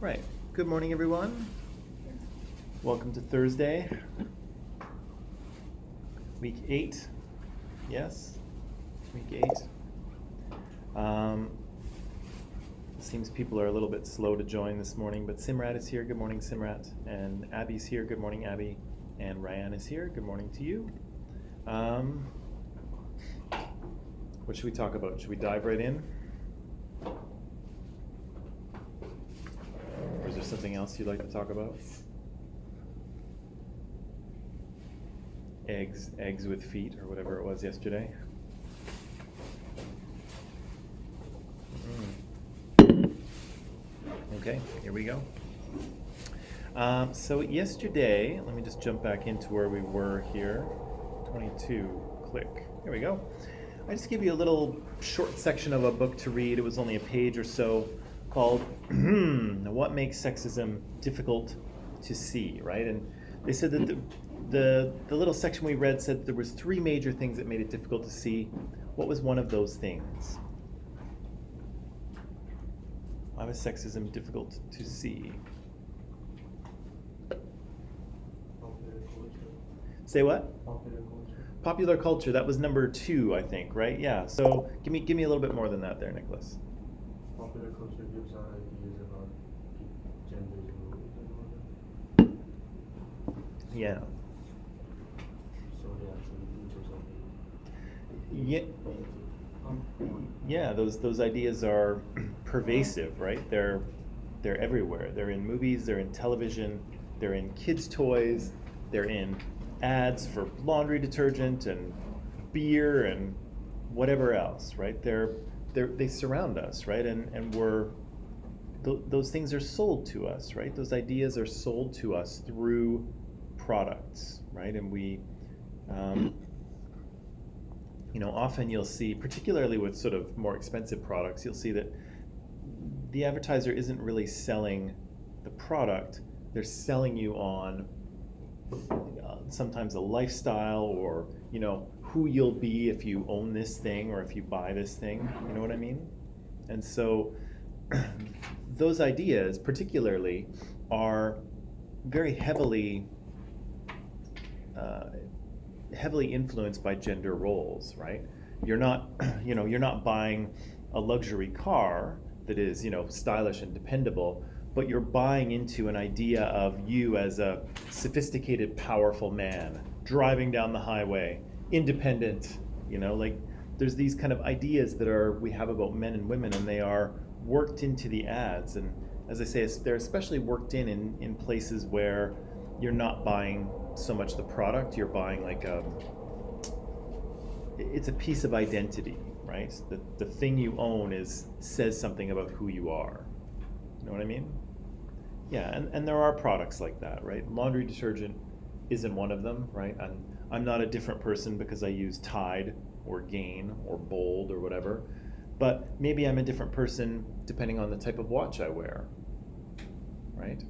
Right. Good morning, everyone. Welcome to Thursday, week 8. Yes, week 8. It seems people are a little bit slow to join this morning, but Simrat is here. Good morning, Simrat. And Abby's here. Good morning, Abby. And Ryan is here. Good morning to you. What should we talk about? Should we dive right in? Or is there something else you'd like to talk about? Eggs with feet, or whatever it was yesterday. Okay, here we go. So yesterday, let me just jump back into where we were here. 22, click. Here we go. I just gave you a little short section of a book to read. It was only a page or so, called What Makes Sexism Difficult to See, right? And they said that the little section we read said there was 3 major things that made it difficult to see. What was one of those things? Why was sexism difficult to see? Popular culture. Say what? Popular culture. Popular culture. That was number 2, I think, right? Yeah. So give me a little bit more than that there, Nicholas. Popular culture gives out ideas about genders and all that. Yeah. So they actually do or something. Yeah. Yeah, those ideas are pervasive, right? They're everywhere. They're in movies, they're in television, they're in kids' toys, they're in ads for laundry detergent and beer and whatever else, right? They surround us, right? And those things are sold to us, right? Those ideas are sold to us through products, right? And we often you'll see, particularly with sort of more expensive products, you'll see that the advertiser isn't really selling the product. They're selling you on sometimes a lifestyle, or who you'll be if you own this thing or if you buy this thing. You know what I mean? And so those ideas, particularly, are very heavily influenced by gender roles, right? You're not buying a luxury car that is, stylish and dependable, but you're buying into an idea of you as a sophisticated, powerful man driving down the highway, independent, like there's these kind of ideas that we have about men and women, and they are worked into the ads. And as I say, they're especially worked in places where you're not buying so much the product, you're buying like it's a piece of identity, right? The thing you own says something about who you are. You know what I mean? Yeah, and there are products like that, right? Laundry detergent isn't one of them, right? I'm not a different person because I use Tide or Gain or Bold or whatever, but maybe I'm a different person depending on the type of watch I wear, right?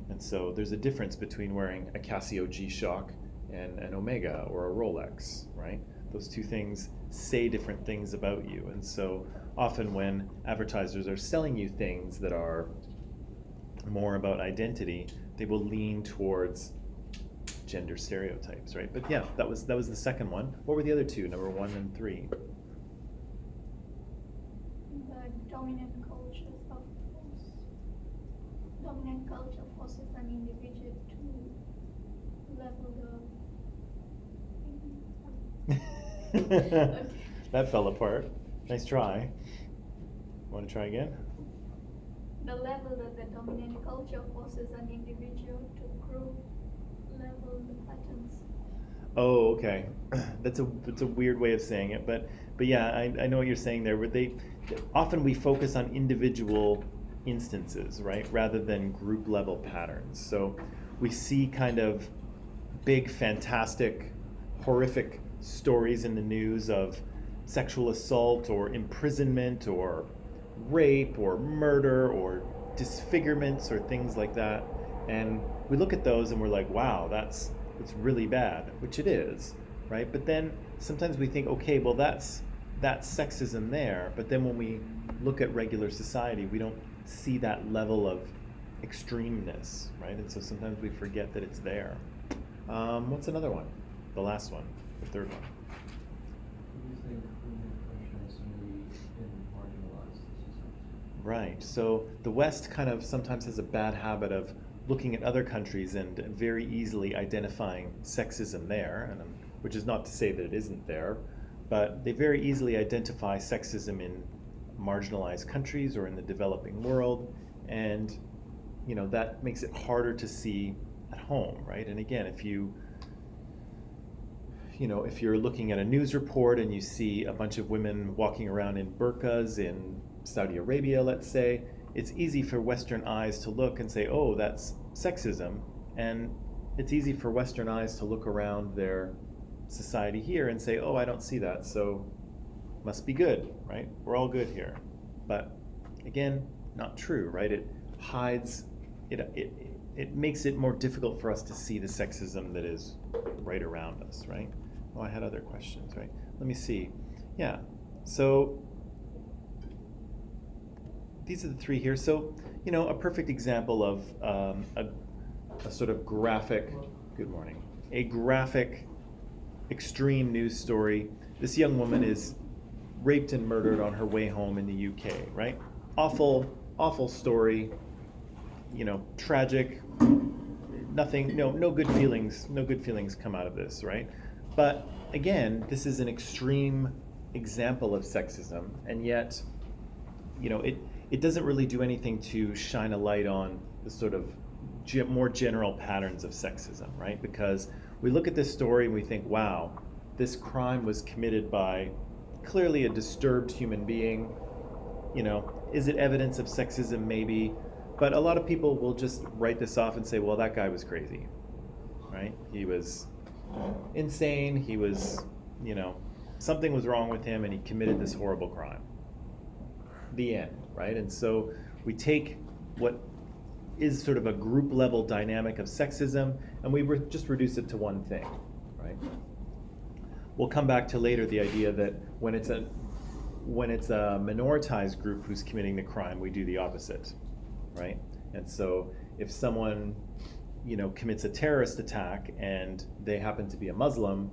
And so there's a difference between wearing a Casio G-Shock and an Omega or a Rolex, right? Those two things say different things about you. And so often when advertisers are selling you things that are more about identity, they will lean towards gender stereotypes, right? But yeah, that was the second one. What were the other two, number 1 and 3? The dominant culture forces an individual to level the That fell apart. Nice try. Want to try again? the level that the dominant culture forces an individual to group level the patterns. Oh, okay. That's a weird way of saying it, but yeah, I know what you're saying there. Where often we focus on individual instances, right, rather than group level patterns. So we see kind of big, fantastic, horrific stories in the news of sexual assault or imprisonment or rape or murder or disfigurements or things like that, and we look at those and we're like, wow, that's really bad, which it is, right? But then sometimes we think, okay, well that's sexism there, but then when we look at regular society, we don't see that level of extremeness, right? And so sometimes we forget that it's there. What's another one? The last one, the third one. Do you think women oppression is maybe in marginalized societies? Right. So the West kind of sometimes has a bad habit of looking at other countries and very easily identifying sexism there, and, which is not to say that it isn't there, but they very easily identify sexism in marginalized countries or in the developing world, and that makes it harder to see at home, right? And again, if you're looking at a news report and you see a bunch of women walking around in burqas in Saudi Arabia, let's say, it's easy for Western eyes to look and say, oh, that's sexism. And it's easy for Western eyes to look around their society here and say, oh, I don't see that, so must be good, right? We're all good here. But again, not true, right? It hides, it makes it more difficult for us to see the sexism that is right around us, right? Oh, I had other questions, right? Let me see. Yeah, so these are the three here. So, a perfect example of a sort of graphic, good morning, a graphic extreme news story. This young woman is raped and murdered on her way home in the UK, right? Awful, awful story, tragic, nothing, no good feelings come out of this, right? But again, this is an extreme example of sexism, and yet, it doesn't really do anything to shine a light on the sort of more general patterns of sexism, right? Because we look at this story and we think, wow, this crime was committed by clearly a disturbed human being. Is it evidence of sexism? Maybe. But a lot of people will just write this off and say, well, that guy was crazy, right? He was insane. He was, something was wrong with him and he committed this horrible crime. The end, right? And so we take what is sort of a group level dynamic of sexism and we just reduce it to one thing, right? We'll come back to later the idea that when it's a minoritized group who's committing the crime, we do the opposite, right? And so if someone, commits a terrorist attack and they happen to be a Muslim,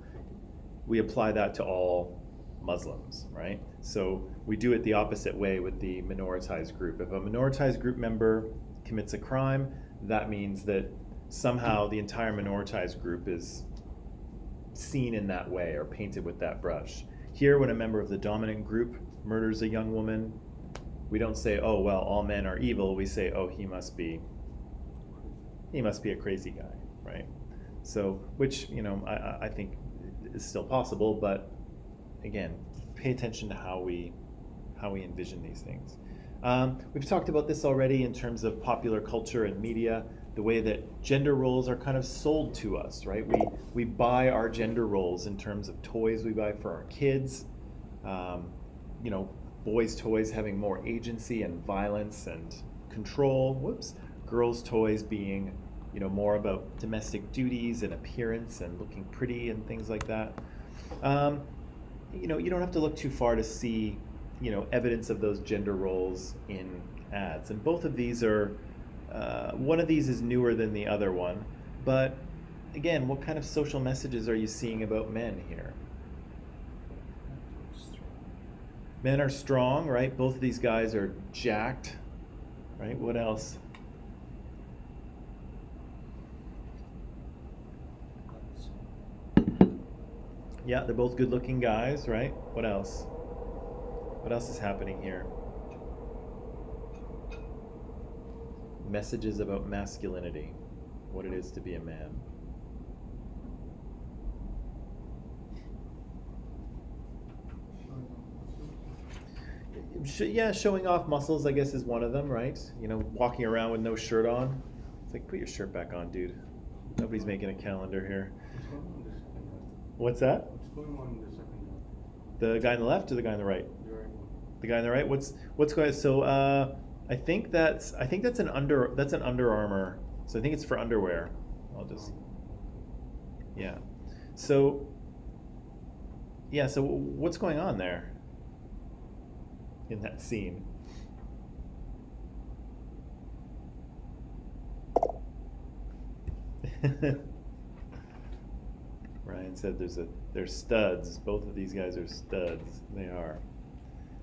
we apply that to all Muslims, right? So we do it the opposite way with the minoritized group. If a minoritized group member commits a crime, that means that somehow the entire minoritized group is seen in that way or painted with that brush. Here, when a member of the dominant group murders a young woman, we don't say, oh, well, all men are evil. We say, oh, he must be a crazy guy, right? So, which, I think is still possible, but again, pay attention to how we envision these things. We've talked about this already in terms of popular culture and media, the way that gender roles are kind of sold to us, right? We buy our gender roles in terms of toys we buy for our kids, boys' toys having more agency and violence and control, girls' toys being, more about domestic duties and appearance and looking pretty and things like that. You don't have to look too far to see, evidence of those gender roles in ads. And both of these are, one of these is newer than the other one. But again, what kind of social messages are you seeing about men here? Men are strong, right? Both of these guys are jacked, right? What else? Yeah, they're both good-looking guys, right? What else? What else is happening here? Messages about masculinity, what it is to be a man. Yeah, showing off muscles, I guess, is one of them, right? Walking around with no shirt on. It's like, put your shirt back on, dude. Nobody's making a calendar here. What's that? What's going on in the second half? The guy on the left or the guy on the right? The right one. The guy on the right. What's going? So I think that's an Under Armour. So I think it's for underwear. Yeah. So what's going on there in that scene? Ryan said they're studs. Both of these guys are studs. They are.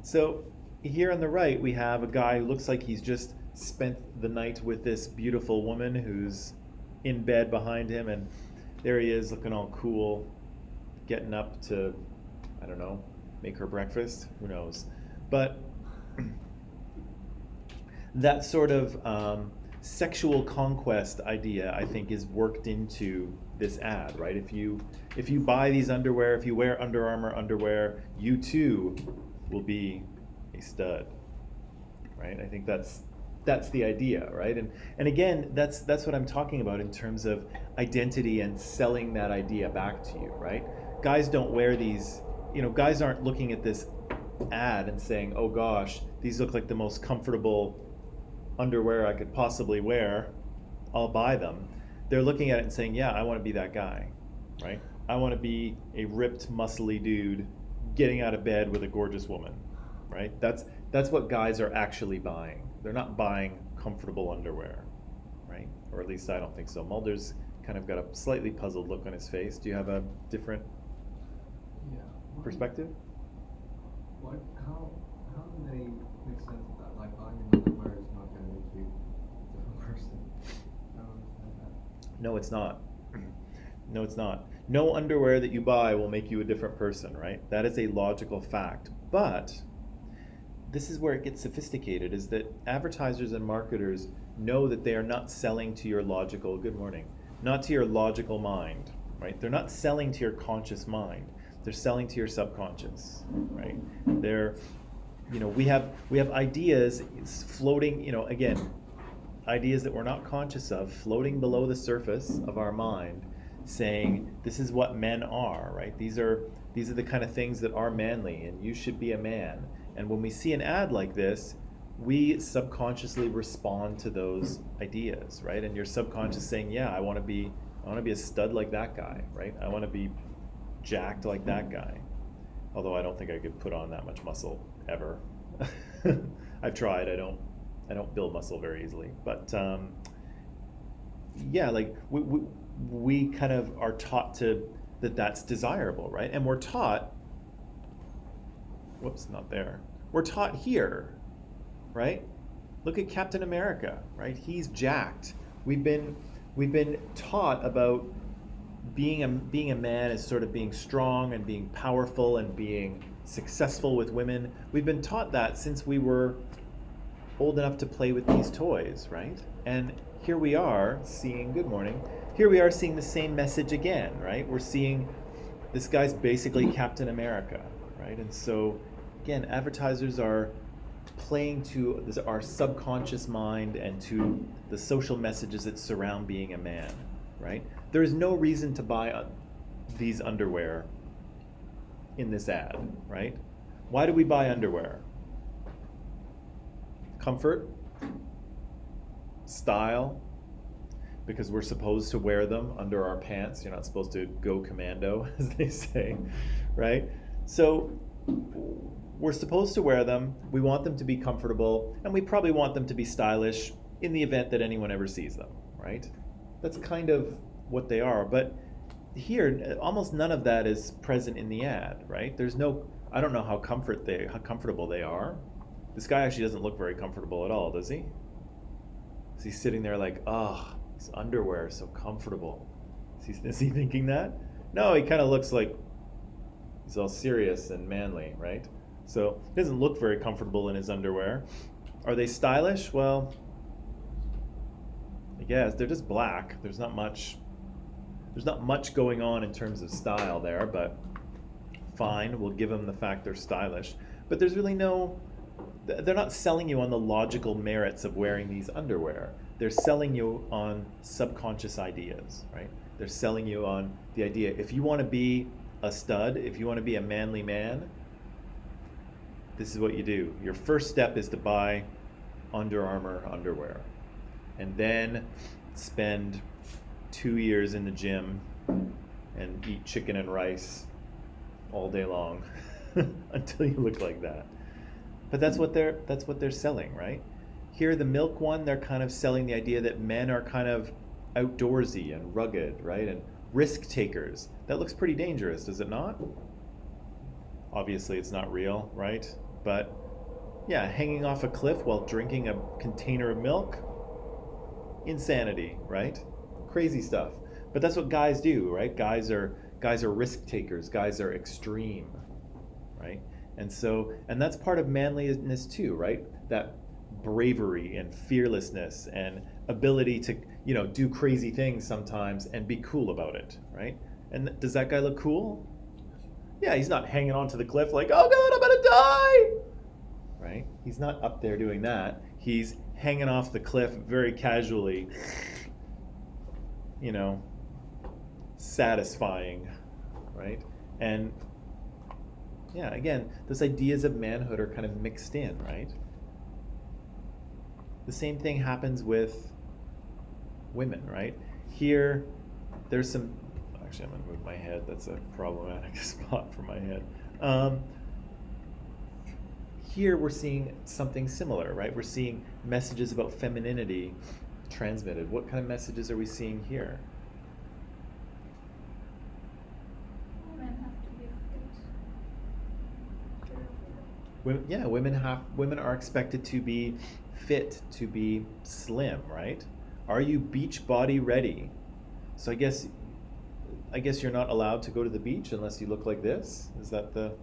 So here on the right, we have a guy who looks like he's just spent the night with this beautiful woman who's in bed behind him, and there he is looking all cool, getting up to, I don't know, make her breakfast. Who knows? But that sort of sexual conquest idea, I think, is worked into this ad, right? If you buy these underwear, if you wear Under Armour underwear, you too will be a stud, right? I think that's the idea, right? And again, that's what I'm talking about in terms of identity and selling that idea back to you, right? Guys don't wear these, guys aren't looking at this ad and saying, oh gosh, these look like the most comfortable underwear I could possibly wear, I'll buy them. They're looking at it and saying, yeah, I want to be that guy, right? I want to be a ripped, muscly dude getting out of bed with a gorgeous woman, right? That's what guys are actually buying. They're not buying comfortable underwear, right? Or at least I don't think so. Mulder's kind of got a slightly puzzled look on his face. Do you have a different perspective? How do they make sense of that? Like, buying an underwear is not going to make you a different person. I don't understand that. No, it's not. No, it's not. No underwear that you buy will make you a different person, right? That is a logical fact. But this is where it gets sophisticated, is that advertisers and marketers know that they are not selling to your logical, good morning, not to your logical mind, right? They're not selling to your conscious mind. They're selling to your subconscious, right? We have ideas floating, again, ideas that we're not conscious of, floating below the surface of our mind, saying this is what men are, right? These are the kind of things that are manly, and you should be a man. And when we see an ad like this, we subconsciously respond to those ideas, right? And your subconscious saying, yeah, I want to be a stud like that guy, right? I want to be jacked like that guy. Although I don't think I could put on that much muscle ever. I've tried. I don't build muscle very easily. But yeah, like we kind of are taught that's desirable, right? And we're taught, whoops, not there. We're taught here, right? Look at Captain America, right? He's jacked. We've been taught about being a man is sort of being strong and being powerful and being successful with women. We've been taught that since we were old enough to play with these toys, right? And here we are seeing, good morning, here we are seeing the same message again, right? We're seeing this guy's basically Captain America, right? And so, again, advertisers are playing to our subconscious mind and to the social messages that surround being a man, right? There is no reason to buy these underwear in this ad, right? Why do we buy underwear? Comfort, style, because we're supposed to wear them under our pants. You're not supposed to go commando, as they say, right? So we're supposed to wear them. We want them to be comfortable, and we probably want them to be stylish in the event that anyone ever sees them, right? That's kind of what they are. But here, almost none of that is present in the ad, right? I don't know how comfortable they are. This guy actually doesn't look very comfortable at all, does he? Is he sitting there like, oh, his underwear is so comfortable? Is he thinking that? No, he kind of looks like he's all serious and manly, right? So he doesn't look very comfortable in his underwear. Are they stylish? Well, I guess they're just black. There's not much going on in terms of style there, but fine, we'll give them the fact they're stylish. But there's really they're not selling you on the logical merits of wearing these underwear. They're selling you on subconscious ideas, right? They're selling you on the idea, if you want to be a stud, if you want to be a manly man, this is what you do. Your first step is to buy Under Armour underwear, and then spend 2 years in the gym and eat chicken and rice all day long until you look like that. But that's what they're selling, right? Here, the milk one, they're kind of selling the idea that men are kind of outdoorsy and rugged, right? And risk takers. That looks pretty dangerous, does it not? Obviously, it's not real, right? But yeah, hanging off a cliff while drinking a container of milk, insanity, right? Crazy stuff. But that's what guys do, right? Guys are risk takers. Guys are extreme, right? And that's part of manliness too, right? That bravery and fearlessness and ability to, do crazy things sometimes and be cool about it, right? And does that guy look cool? Yeah, he's not hanging onto the cliff like, oh God, I'm gonna die, right? He's not up there doing that. He's hanging off the cliff very casually, satisfying, right? And yeah, again, those ideas of manhood are kind of mixed in, right? The same thing happens with women, right? Here, there's some, actually I'm gonna move my head, that's a problematic spot for my head. Here we're seeing something similar, right? We're seeing messages about femininity transmitted. What kind of messages are we seeing here? Women have to be fit. Women are expected to be fit, to be slim, right? Are you beach body ready? So I guess you're not allowed to go to the beach unless you look like this. Is that the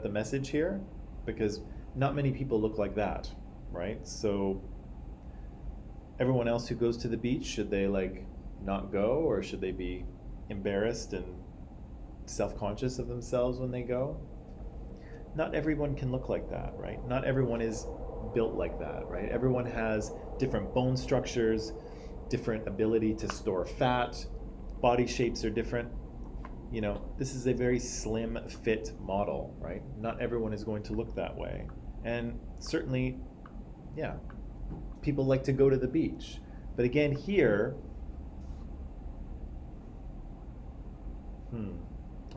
message here? Because not many people look like that, right? So everyone else who goes to the beach, should they not go, or should they be embarrassed and self-conscious of themselves when they go? Not everyone can look like that, right? Not everyone is built like that, right? Everyone has different bone structures, different ability to store fat, body shapes are different. This is a very slim fit model, right? Not everyone is going to look that way. And certainly, yeah, people like to go to the beach. But again, here,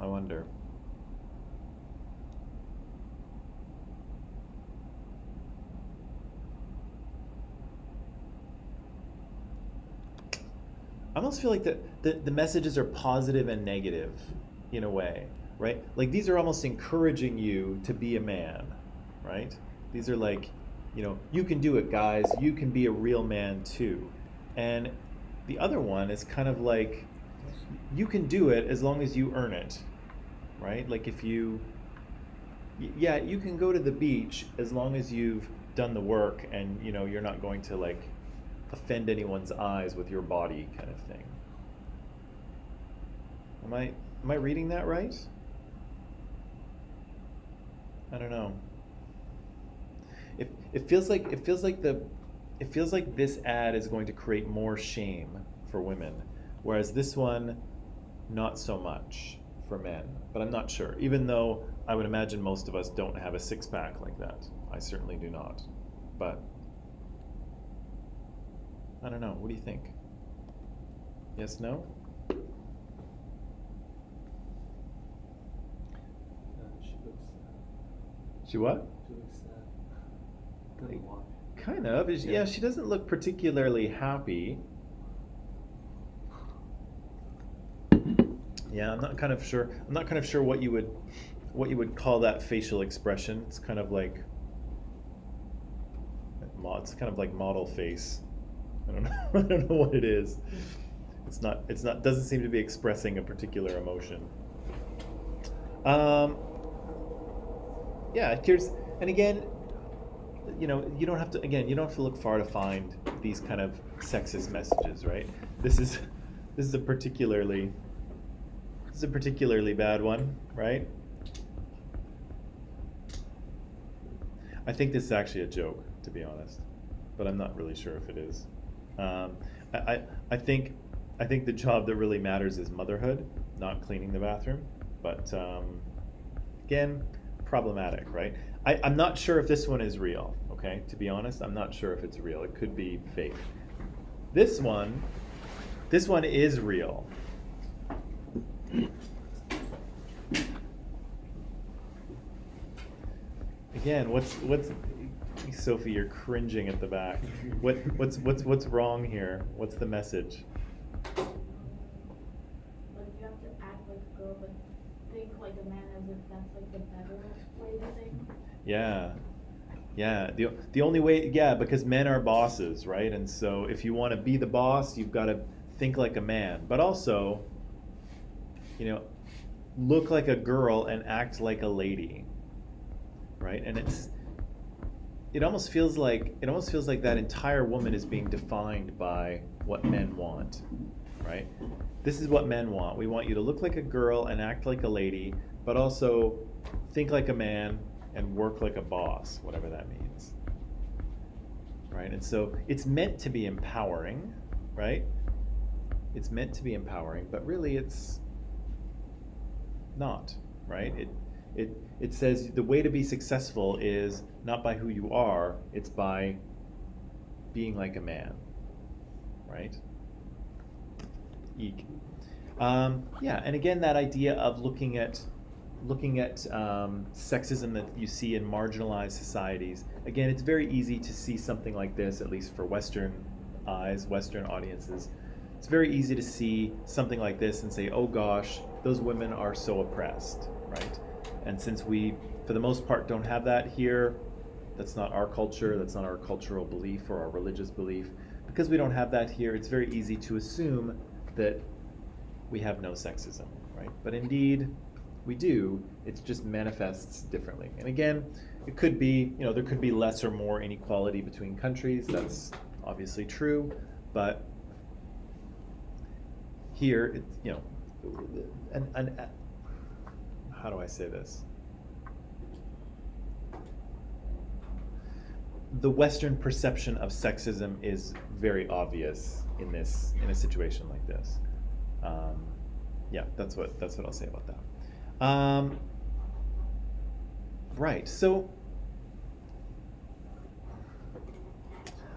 I wonder. I almost feel like the messages are positive and negative in a way, right? Like these are almost encouraging you to be a man, right? These are like, you can do it, guys. You can be a real man too. And the other one is kind of like, you can do it as long as you earn it, right? Like if you can go to the beach as long as you've done the work and, you're not going to offend anyone's eyes with your body kind of thing. Am I reading that right? I don't know. It feels like this ad is going to create more shame for women, whereas this one not so much for men. But I'm not sure. Even though I would imagine most of us don't have a six-pack like that. I certainly do not. But I don't know. What do you think? Yes, no? She looks sad. She what? She looks sad. Doesn't watch. Kind of. Yeah, she doesn't look particularly happy. Yeah, I'm not kind of sure what you would call that facial expression. It's kind of like model face. I don't know. I don't know what it is. It's not doesn't seem to be expressing a particular emotion. Yeah, here's, and again, you don't have to look far to find these kind of sexist messages, right? This is a particularly bad one, right? I think this is actually a joke, to be honest, but I'm not really sure if it is. I think the job that really matters is motherhood, not cleaning the bathroom. But again, problematic, right? I'm not sure if this one is real. Okay, to be honest, I'm not sure if it's real. It could be fake. This one is real. Again, Sophie, you're cringing at the back. What's wrong here? What's the message? Like you have to act like a girl, but think like a man, as if that's like the better way to think. Yeah. Yeah, the only way, yeah, because men are bosses, right? And so if you want to be the boss, you've got to think like a man, but also, you know, look like a girl and act like a lady, right? And it almost feels like that entire woman is being defined by what men want, right? This is what men want. We want you to look like a girl and act like a lady, but also think like a man and work like a boss, whatever that means, right? And so it's meant to be empowering, right? It's meant to be empowering, but really it's not, right? It says the way to be successful is not by who you are, it's by being like a man, right? Eek. Yeah, and again, that idea of looking at sexism that you see in marginalized societies. Again, it's very easy to see something like this, at least for Western eyes, Western audiences. It's very easy to see something like this and say, oh gosh, those women are so oppressed, right? And since we, for the most part, don't have that here, that's not our culture, that's not our cultural belief or our religious belief. Because we don't have that here, it's very easy to assume that we have no sexism, right? But indeed, we do, it just manifests differently. And again, it could be, you know, there could be less or more inequality between countries, that's obviously true, but here, it's, you know, how do I say this? The Western perception of sexism is very obvious in a situation like this. Yeah, that's what I'll say about that. Right, so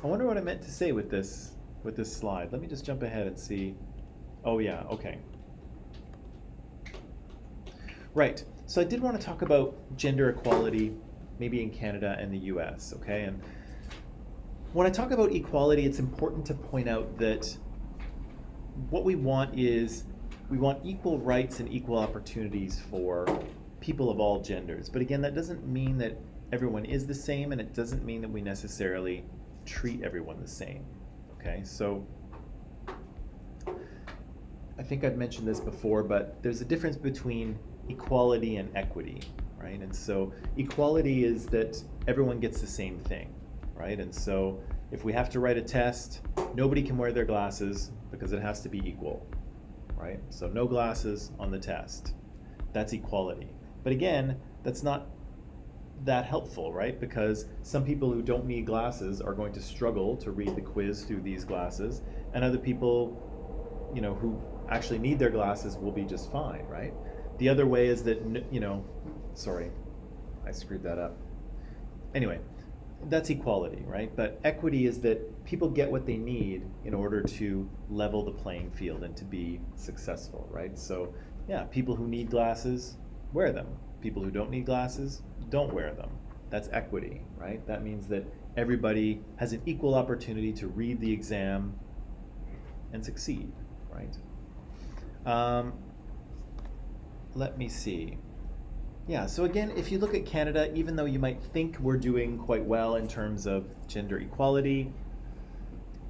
I wonder what I meant to say with this slide. Let me just jump ahead and see. Oh yeah, okay. Right, so I did want to talk about gender equality, maybe in Canada and the US, okay? And when I talk about equality, it's important to point out that what we want is, we want equal rights and equal opportunities for people of all genders. But again, that doesn't mean that everyone is the same, and it doesn't mean that we necessarily treat everyone the same, okay? So I think I've mentioned this before, but there's a difference between equality and equity, right? And so equality is that everyone gets the same thing, right? And so if we have to write a test, nobody can wear their glasses because it has to be equal, right? So no glasses on the test. That's equality. But again, that's not that helpful, right? Because some people who don't need glasses are going to struggle to read the quiz through these glasses, and other people, you know, who actually need their glasses will be just fine, right? The other way is that, you know, sorry, I screwed that up. Anyway, that's equality, right? But equity is that people get what they need in order to level the playing field and to be successful, right? So yeah, people who need glasses, wear them. People who don't need glasses, don't wear them. That's equity, right? That means that everybody has an equal opportunity to read the exam and succeed, right? Let me see. Yeah, so again, if you look at Canada, even though you might think we're doing quite well in terms of gender equality,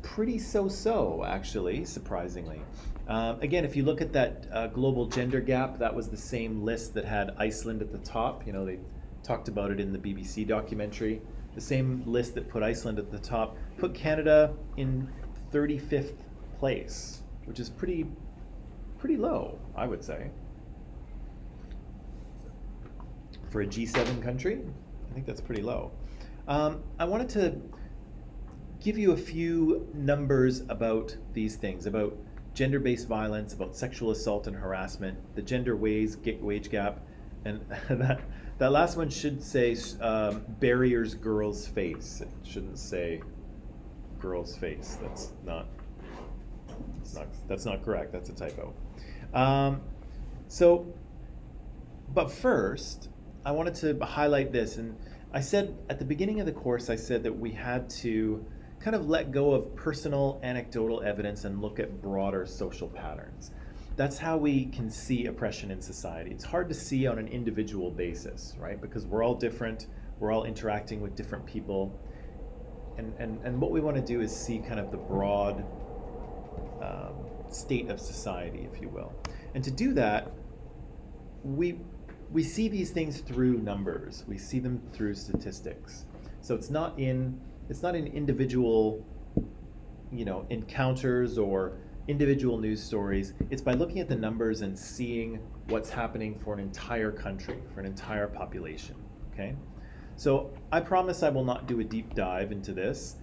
pretty so-so, actually, surprisingly. Again, if you look at that global gender gap, that was the same list that had Iceland at the top. You know, they talked about it in the BBC documentary. The same list that put Iceland at the top put Canada in 35th place, which is pretty low, I would say. For a G7 country, I think that's pretty low. I wanted to give you a few numbers about these things, about gender-based violence, about sexual assault and harassment, the gender wage gap, and that last one should say barriers girl's face. It shouldn't say girl's face. That's not correct. That's a typo. But first, I wanted to highlight this, and I said at the beginning of the course, I said that we had to kind of let go of personal anecdotal evidence and look at broader social patterns. That's how we can see oppression in society. It's hard to see on an individual basis, right? Because we're all different, we're all interacting with different people. And what we want to do is see kind of the broad state of society, if you will. And to do that, we see these things through numbers. We see them through statistics. So it's not in individual, encounters or individual news stories. It's by looking at the numbers and seeing what's happening for an entire country, for an entire population. Okay? So I promise I will not do a deep dive into this.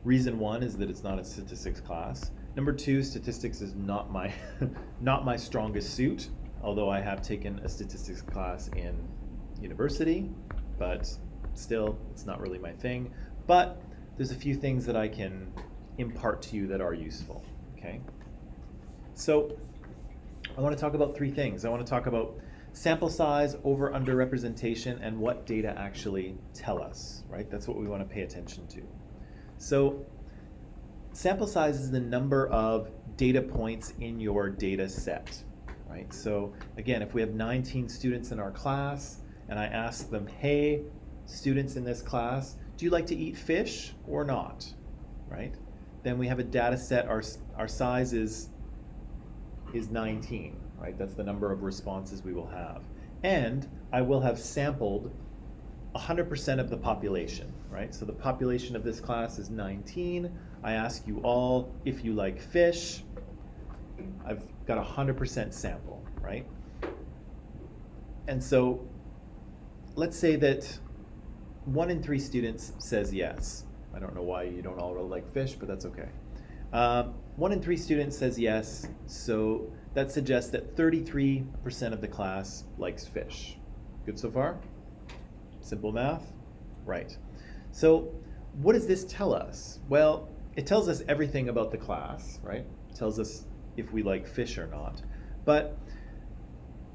Reason one is that it's not a statistics class. Number two, statistics is not my not my strongest suit, although I have taken a statistics class in university, but still, it's not really my thing. But there's a few things that I can impart to you that are useful, okay? So I want to talk about three things. I want to talk about sample size, over under representation, and what data actually tell us, right? That's what we want to pay attention to. So sample size is the number of data points in your data set, right? So again, if we have 19 students in our class and I ask them, hey, students in this class, do you like to eat fish or not, right? Then we have a data set, our size is 19, right? That's the number of responses we will have. And I will have sampled 100% of the population, right? So the population of this class is 19. I ask you all if you like fish. I've got 100% sample, right? And so let's say that 1 in 3 students says yes. I don't know why you don't all like fish, but that's okay. 1 in 3 students says yes, so that suggests that 33% of the class likes fish. Good so far? Simple math? Right. So what does this tell us? Well, it tells us everything about the class, right? It tells us if we like fish or not. But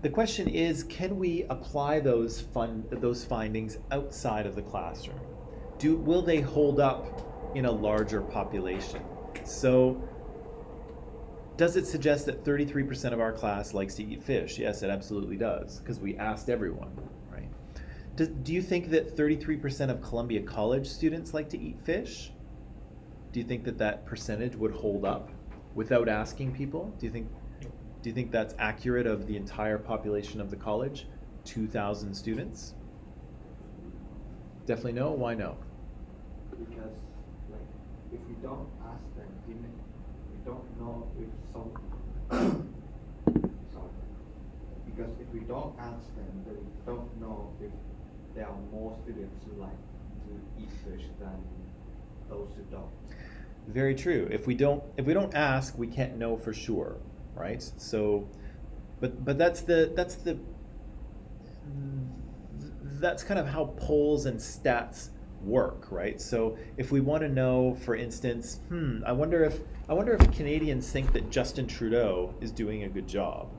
the question is, can we apply those findings outside of the classroom? Will they hold up in a larger population? So does it suggest that 33% of our class likes to eat fish? Yes, it absolutely does, because we asked everyone, right? Do you think that 33% of Columbia College students like to eat fish? Do you think that percentage would hold up without asking people? Do you think that's accurate of the entire population of the college? 2,000 students? Definitely no? Why no? Because, like, if we don't ask them, we don't know if some. Sorry. Because if we don't ask them, then we don't know if there are more students who like to eat fish than those who don't. Very true. If we don't ask, we can't know for sure, right? So, but that's kind of how polls and stats work, right? So if we want to know, for instance, I wonder if Canadians think that Justin Trudeau is doing a good job,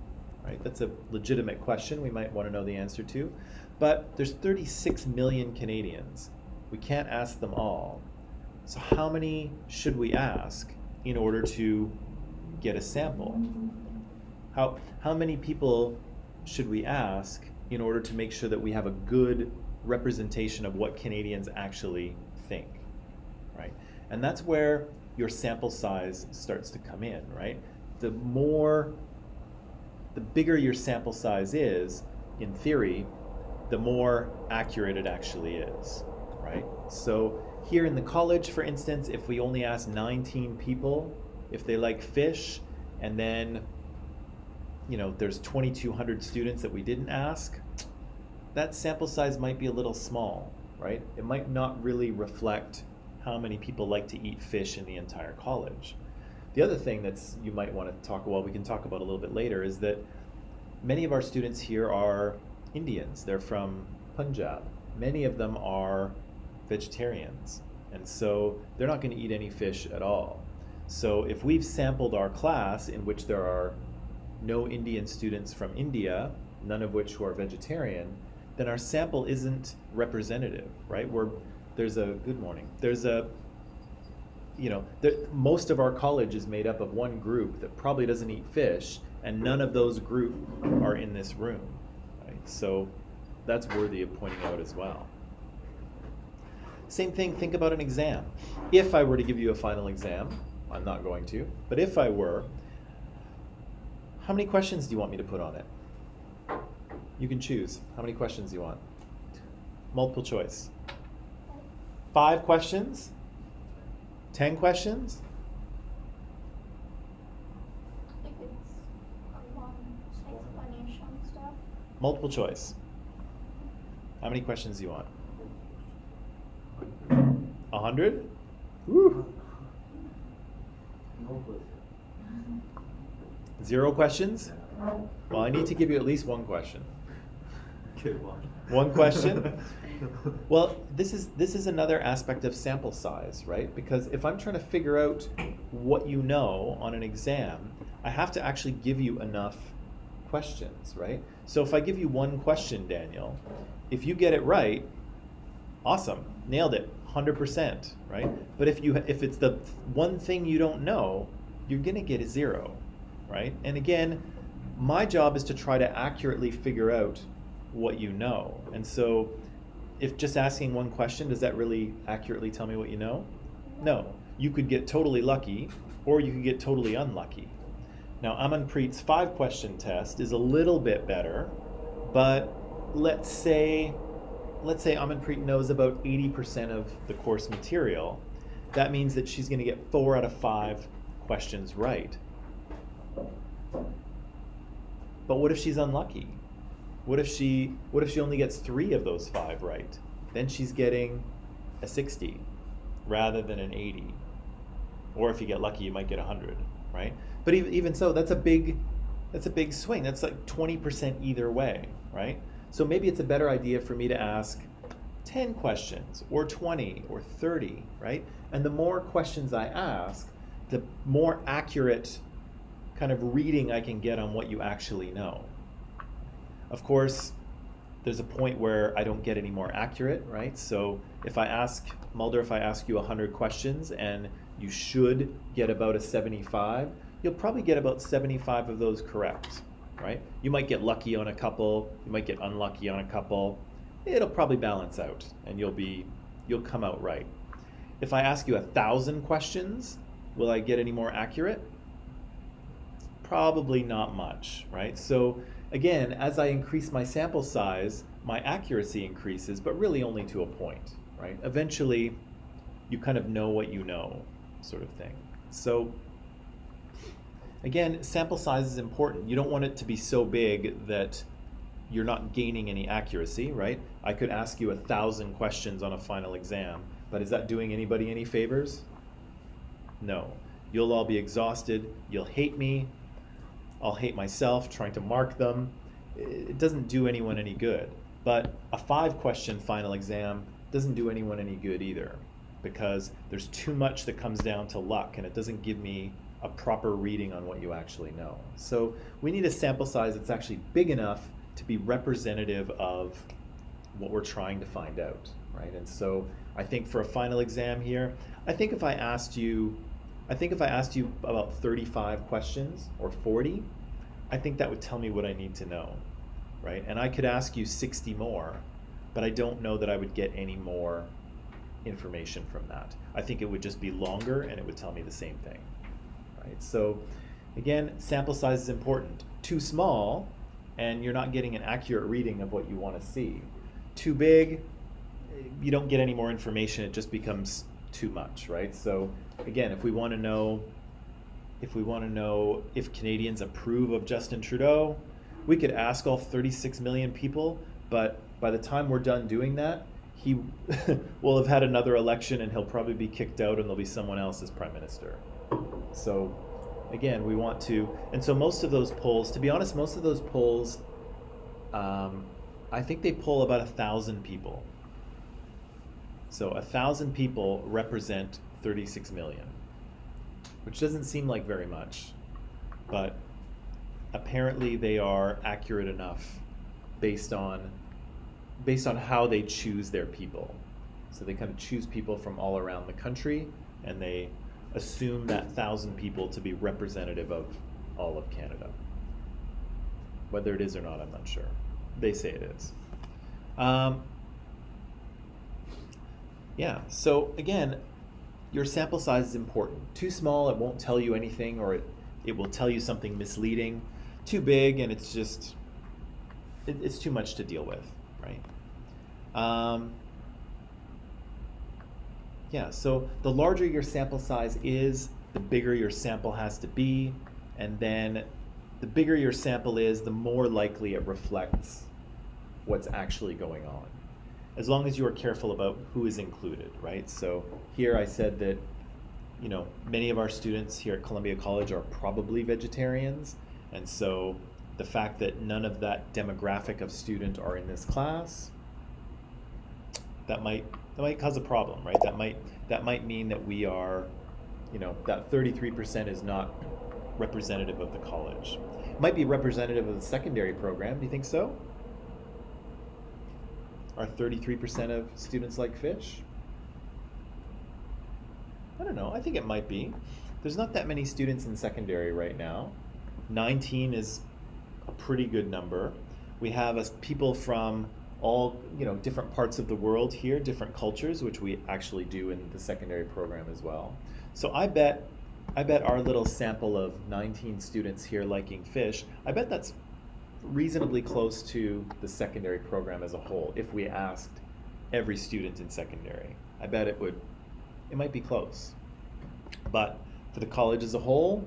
right? That's a legitimate question we might want to know the answer to. But there's 36 million Canadians. We can't ask them all. So how many should we ask in order to get a sample? How many people should we ask in order to make sure that we have a good representation of what Canadians actually think, right? And that's where your sample size starts to come in, right? The bigger your sample size is, in theory, the more accurate it actually is, right? So here in the college, for instance, if we only ask 19 people if they like fish, and then, there's 2,200 students that we didn't ask, that sample size might be a little small, right? It might not really reflect how many people like to eat fish in the entire college. The other thing you might want to talk about, we can talk about a little bit later, is that many of our students here are Indians. They're from Punjab. Many of them are vegetarians, and so they're not going to eat any fish at all. So if we've sampled our class in which there are no Indian students from India, none of which who are vegetarian, then our sample isn't representative, right? Good morning. There's a, most of our college is made up of one group that probably doesn't eat fish, and none of those group are in this room, right? So that's worthy of pointing out as well. Same thing, think about an exam. If I were to give you a final exam, I'm not going to, but if I were, how many questions do you want me to put on it? You can choose. How many questions do you want? Multiple choice. 5 questions? 10 questions? If it's a long explanation stuff. Multiple choice. How many questions do you want? 100? Woo. No question. 0 questions? Well, I need to give you at least 1 question. Good one. 1 question? Well, this is another aspect of sample size, right? Because if I'm trying to figure out what you know on an exam, I have to actually give you enough questions, right? So if I give you 1 question, Daniel, if you get it right, awesome, nailed it, 100%, right? But if it's the one thing you don't know, you're gonna get a 0, right? And again, my job is to try to accurately figure out what you know. And so if just asking 1 question, does that really accurately tell me what you know? No. You could get totally lucky, or you could get totally unlucky. Now, Amanpreet's 5-question test is a little bit better, but let's say Amanpreet knows about 80% of the course material. That means that she's going to get 4 out of 5 questions right. But what if she's unlucky? What if she only gets 3 of those 5 right? Then she's getting a 60 rather than an 80. Or if you get lucky, you might get 100, right? But even so, that's a big swing. That's like 20% either way, right? So maybe it's a better idea for me to ask 10 questions or 20 or 30, right? And the more questions I ask, the more accurate kind of reading I can get on what you actually know. Of course, there's a point where I don't get any more accurate, right? So if I ask you 100 questions and you should get about a 75, you'll probably get about 75 of those correct, right? You might get lucky on a couple, you might get unlucky on a couple. It'll probably balance out and you'll come out right. If I ask you 1,000 questions, will I get any more accurate? Probably not much, right? So again, as I increase my sample size, my accuracy increases, but really only to a point, right? Eventually, you kind of know what you know, sort of thing. So again, sample size is important. You don't want it to be so big that you're not gaining any accuracy, right? I could ask you 1,000 questions on a final exam, but is that doing anybody any favors? No. You'll all be exhausted. You'll hate me. I'll hate myself trying to mark them. It doesn't do anyone any good. But a 5-question final exam doesn't do anyone any good either, because there's too much that comes down to luck and it doesn't give me a proper reading on what you actually know. So we need a sample size that's actually big enough to be representative of what we're trying to find out, right? And so I think for a final exam here, I think if I asked you about 35 questions or 40, I think that would tell me what I need to know, right? And I could ask you 60 more, but I don't know that I would get any more information from that. I think it would just be longer and it would tell me the same thing, right? So again, sample size is important. Too small, and you're not getting an accurate reading of what you want to see. Too big, you don't get any more information, it just becomes too much, right? So again, if we want to know if Canadians approve of Justin Trudeau, we could ask all 36 million people, but by the time we're done doing that, he will have had another election and he'll probably be kicked out and there'll be someone else as prime minister. So again, we want to, and so most of those polls, to be honest, I think they poll about 1,000 people. So 1,000 people represent 36 million, which doesn't seem like very much, but apparently they are accurate enough based on based on how they choose their people. So they kind of choose people from all around the country, and they assume that 1,000 people to be representative of all of Canada. Whether it is or not, I'm not sure. They say it is. Yeah, so again, your sample size is important. Too small, it won't tell you anything, or it will tell you something misleading. Too big, and it's just, it's too much to deal with, right? Yeah, so the larger your sample size is, the bigger your sample has to be, and then the bigger your sample is, the more likely it reflects what's actually going on. As long as you are careful about who is included, right? So here I said that, you know, many of our students here at Columbia College are probably vegetarians, and so the fact that none of that demographic of student are in this class, that might cause a problem, right? That might mean that we are, you know, that 33% is not representative of the college. It might be representative of the secondary program. Do you think so? Are 33% of students like fish? I don't know. I think it might be. There's not that many students in secondary right now. 19 is a pretty good number. We have people from all, you know, different parts of the world here, different cultures, which we actually do in the secondary program as well. So I bet our little sample of 19 students here liking fish, I bet that's reasonably close to the secondary program as a whole. If we asked every student in secondary, I bet it might be close. But for the college as a whole,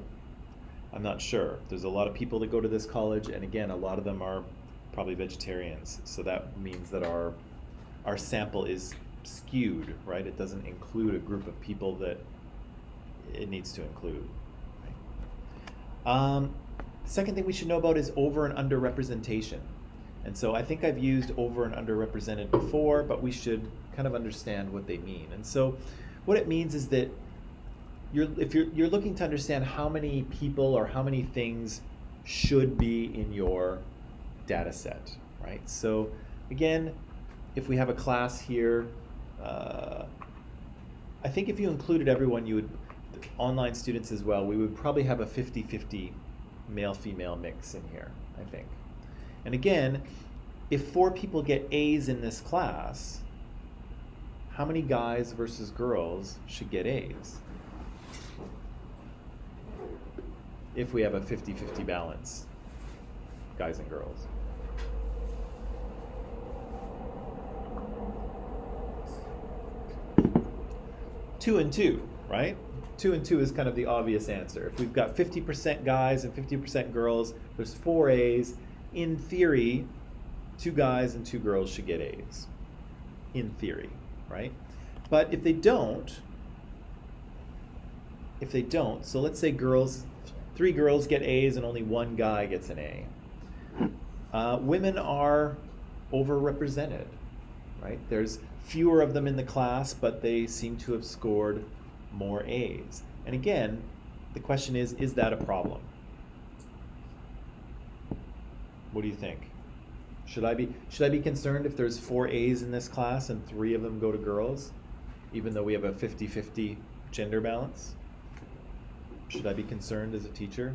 I'm not sure. There's a lot of people that go to this college, and again, a lot of them are probably vegetarians. So that means that our sample is skewed, right? It doesn't include a group of people that it needs to include. Right? Second thing we should know about is over and under representation. And so I think I've used over and underrepresented before, but we should kind of understand what they mean. And so what it means is that if you're looking to understand how many people or how many things should be in your data set, right? So again, if we have a class here, I think if you included everyone, online students as well, we would probably have a 50-50 male-female mix in here, I think. And again, if 4 people get A's in this class, how many guys versus girls should get A's? If we have a 50-50 balance, guys and girls. Two and two, right? 2 and 2 is kind of the obvious answer. If we've got 50% guys and 50% girls, there's 4 A's. In theory, 2 guys and 2 girls should get A's. In theory, right? But if they don't, so let's say 3 girls get A's and only 1 guy gets an A. Women are overrepresented, right? There's fewer of them in the class, but they seem to have scored more A's. And again, the question is that a problem? What do you think? Should I be concerned if there's 4 A's in this class and 3 of them go to girls, even though we have a 50-50 gender balance? Should I be concerned as a teacher?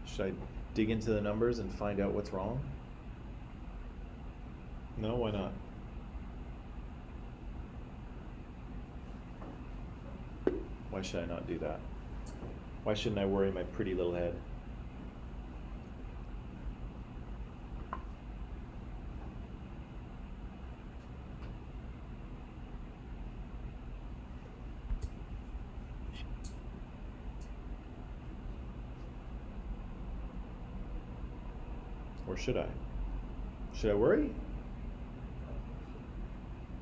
Should I dig into the numbers and find out what's wrong? No, why not? Why should I not do that? Why shouldn't I worry my pretty little head? Or should I? Should I worry?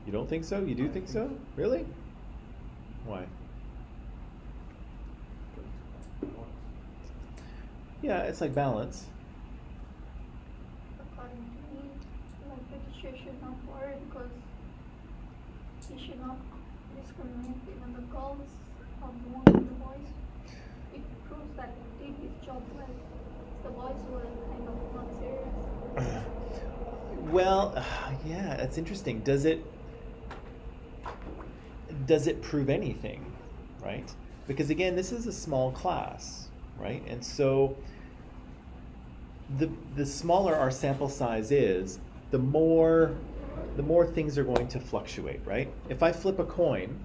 You don't think so? You do think so? Really? Why? Yeah, it's like balance. According to me, like the teacher should not worry because he should not discriminate even the girls have more than the boys. It proves that he did his job well. The boys were kind of not serious. Well, yeah, that's interesting. Does it prove anything, right? Because again, this is a small class, right? And so the smaller our sample size is, the more things are going to fluctuate, right? If I flip a coin,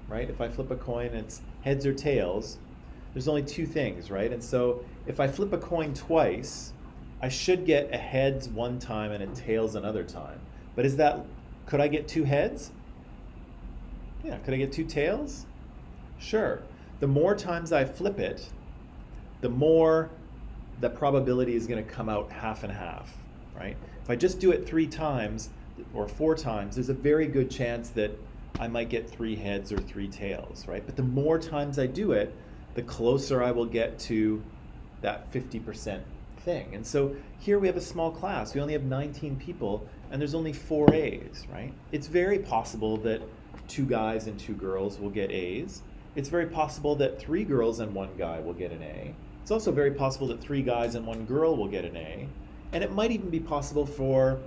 right? If I flip a coin and it's heads or tails, there's only two things, right? And so if I flip a coin twice, I should get a heads one time and a tails another time. But could I get two heads? Yeah, could I get two tails? Sure. The more times I flip it, the more the probability is going to come out half and half, right? If I just do it 3 times or 4 times, there's a very good chance that I might get 3 heads or 3 tails, right? But the more times I do it, the closer I will get to that 50% thing. And so here we have a small class. We only have 19 people, and there's only 4 A's, right? It's very possible that 2 guys and 2 girls will get A's. It's very possible that 3 girls and 1 guy will get an A. It's also very possible that 3 guys and 1 girl will get an A. And it might even be possible for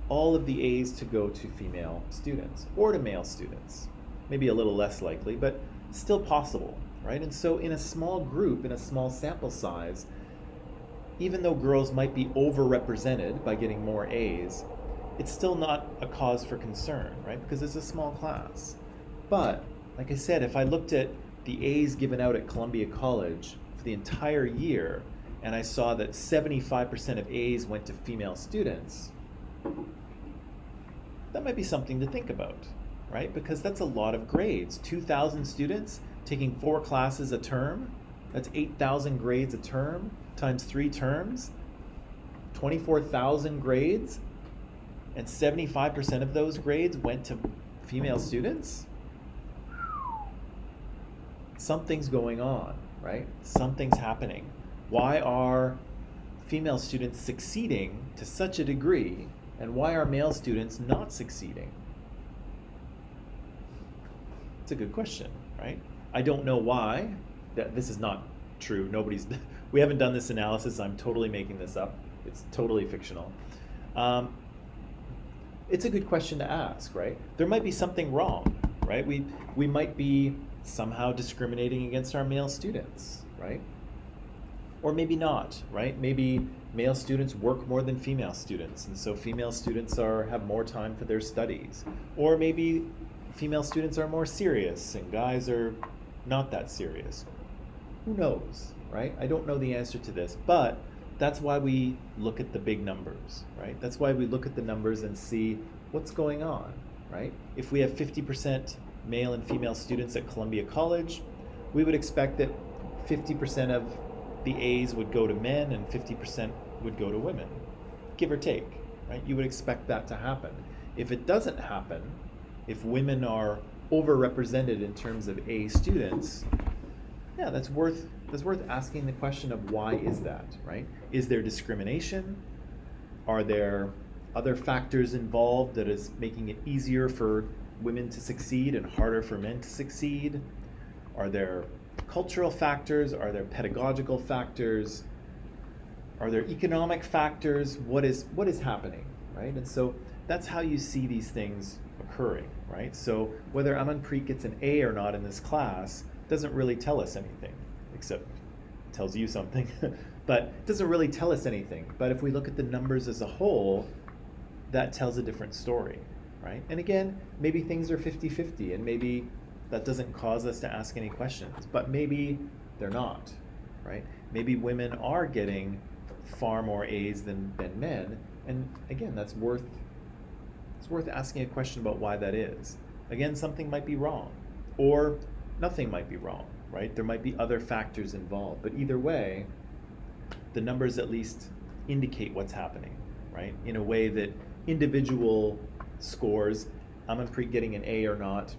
all of the A's to go to female students or to male students. Maybe a little less likely, but still possible, right? And so in a small group, in a small sample size, even though girls might be overrepresented by getting more A's, it's still not a cause for concern, right? Because it's a small class. But, like I said, if I looked at the A's given out at Columbia College for the entire year, and I saw that 75% of A's went to female students, that might be something to think about, right? Because that's a lot of grades. 2,000 students taking 4 classes a term, that's 8,000 grades a term, times 3 terms, 24,000 grades, and 75% of those grades went to female students? Something's going on, right? Something's happening. Why are female students succeeding to such a degree, and why are male students not succeeding? It's a good question, right? I don't know why. This is not true. We haven't done this analysis. I'm totally making this up. It's totally fictional. It's a good question to ask, right? There might be something wrong, right? We might be somehow discriminating against our male students, right? Or maybe not, right? Maybe male students work more than female students, and so female students have more time for their studies. Or maybe female students are more serious and guys are not that serious. Who knows, right? I don't know the answer to this, but that's why we look at the big numbers, right? That's why we look at the numbers and see what's going on, right? If we have 50% male and female students at Columbia College, we would expect that 50% of the A's would go to men and 50% would go to women, give or take, right? You would expect that to happen. If it doesn't happen, if women are overrepresented in terms of A students, yeah, that's worth asking the question of why is that, right? Is there discrimination? Are there other factors involved that is making it easier for women to succeed and harder for men to succeed? Are there cultural factors? Are there pedagogical factors? Are there economic factors? What is happening, right? And so that's how you see these things occurring, right? So whether Amanpreet gets an A or not in this class doesn't really tell us anything, except it tells you something, but it doesn't really tell us anything. But if we look at the numbers as a whole, that tells a different story, right? And again, maybe things are 50-50, and maybe that doesn't cause us to ask any questions, but maybe they're not, right? Maybe women are getting far more A's than men, and again, it's worth asking a question about why that is. Again, something might be wrong, or nothing might be wrong, right? There might be other factors involved, but either way, the numbers at least indicate what's happening, right? In a way that individual scores, Amanpreet getting an A or not,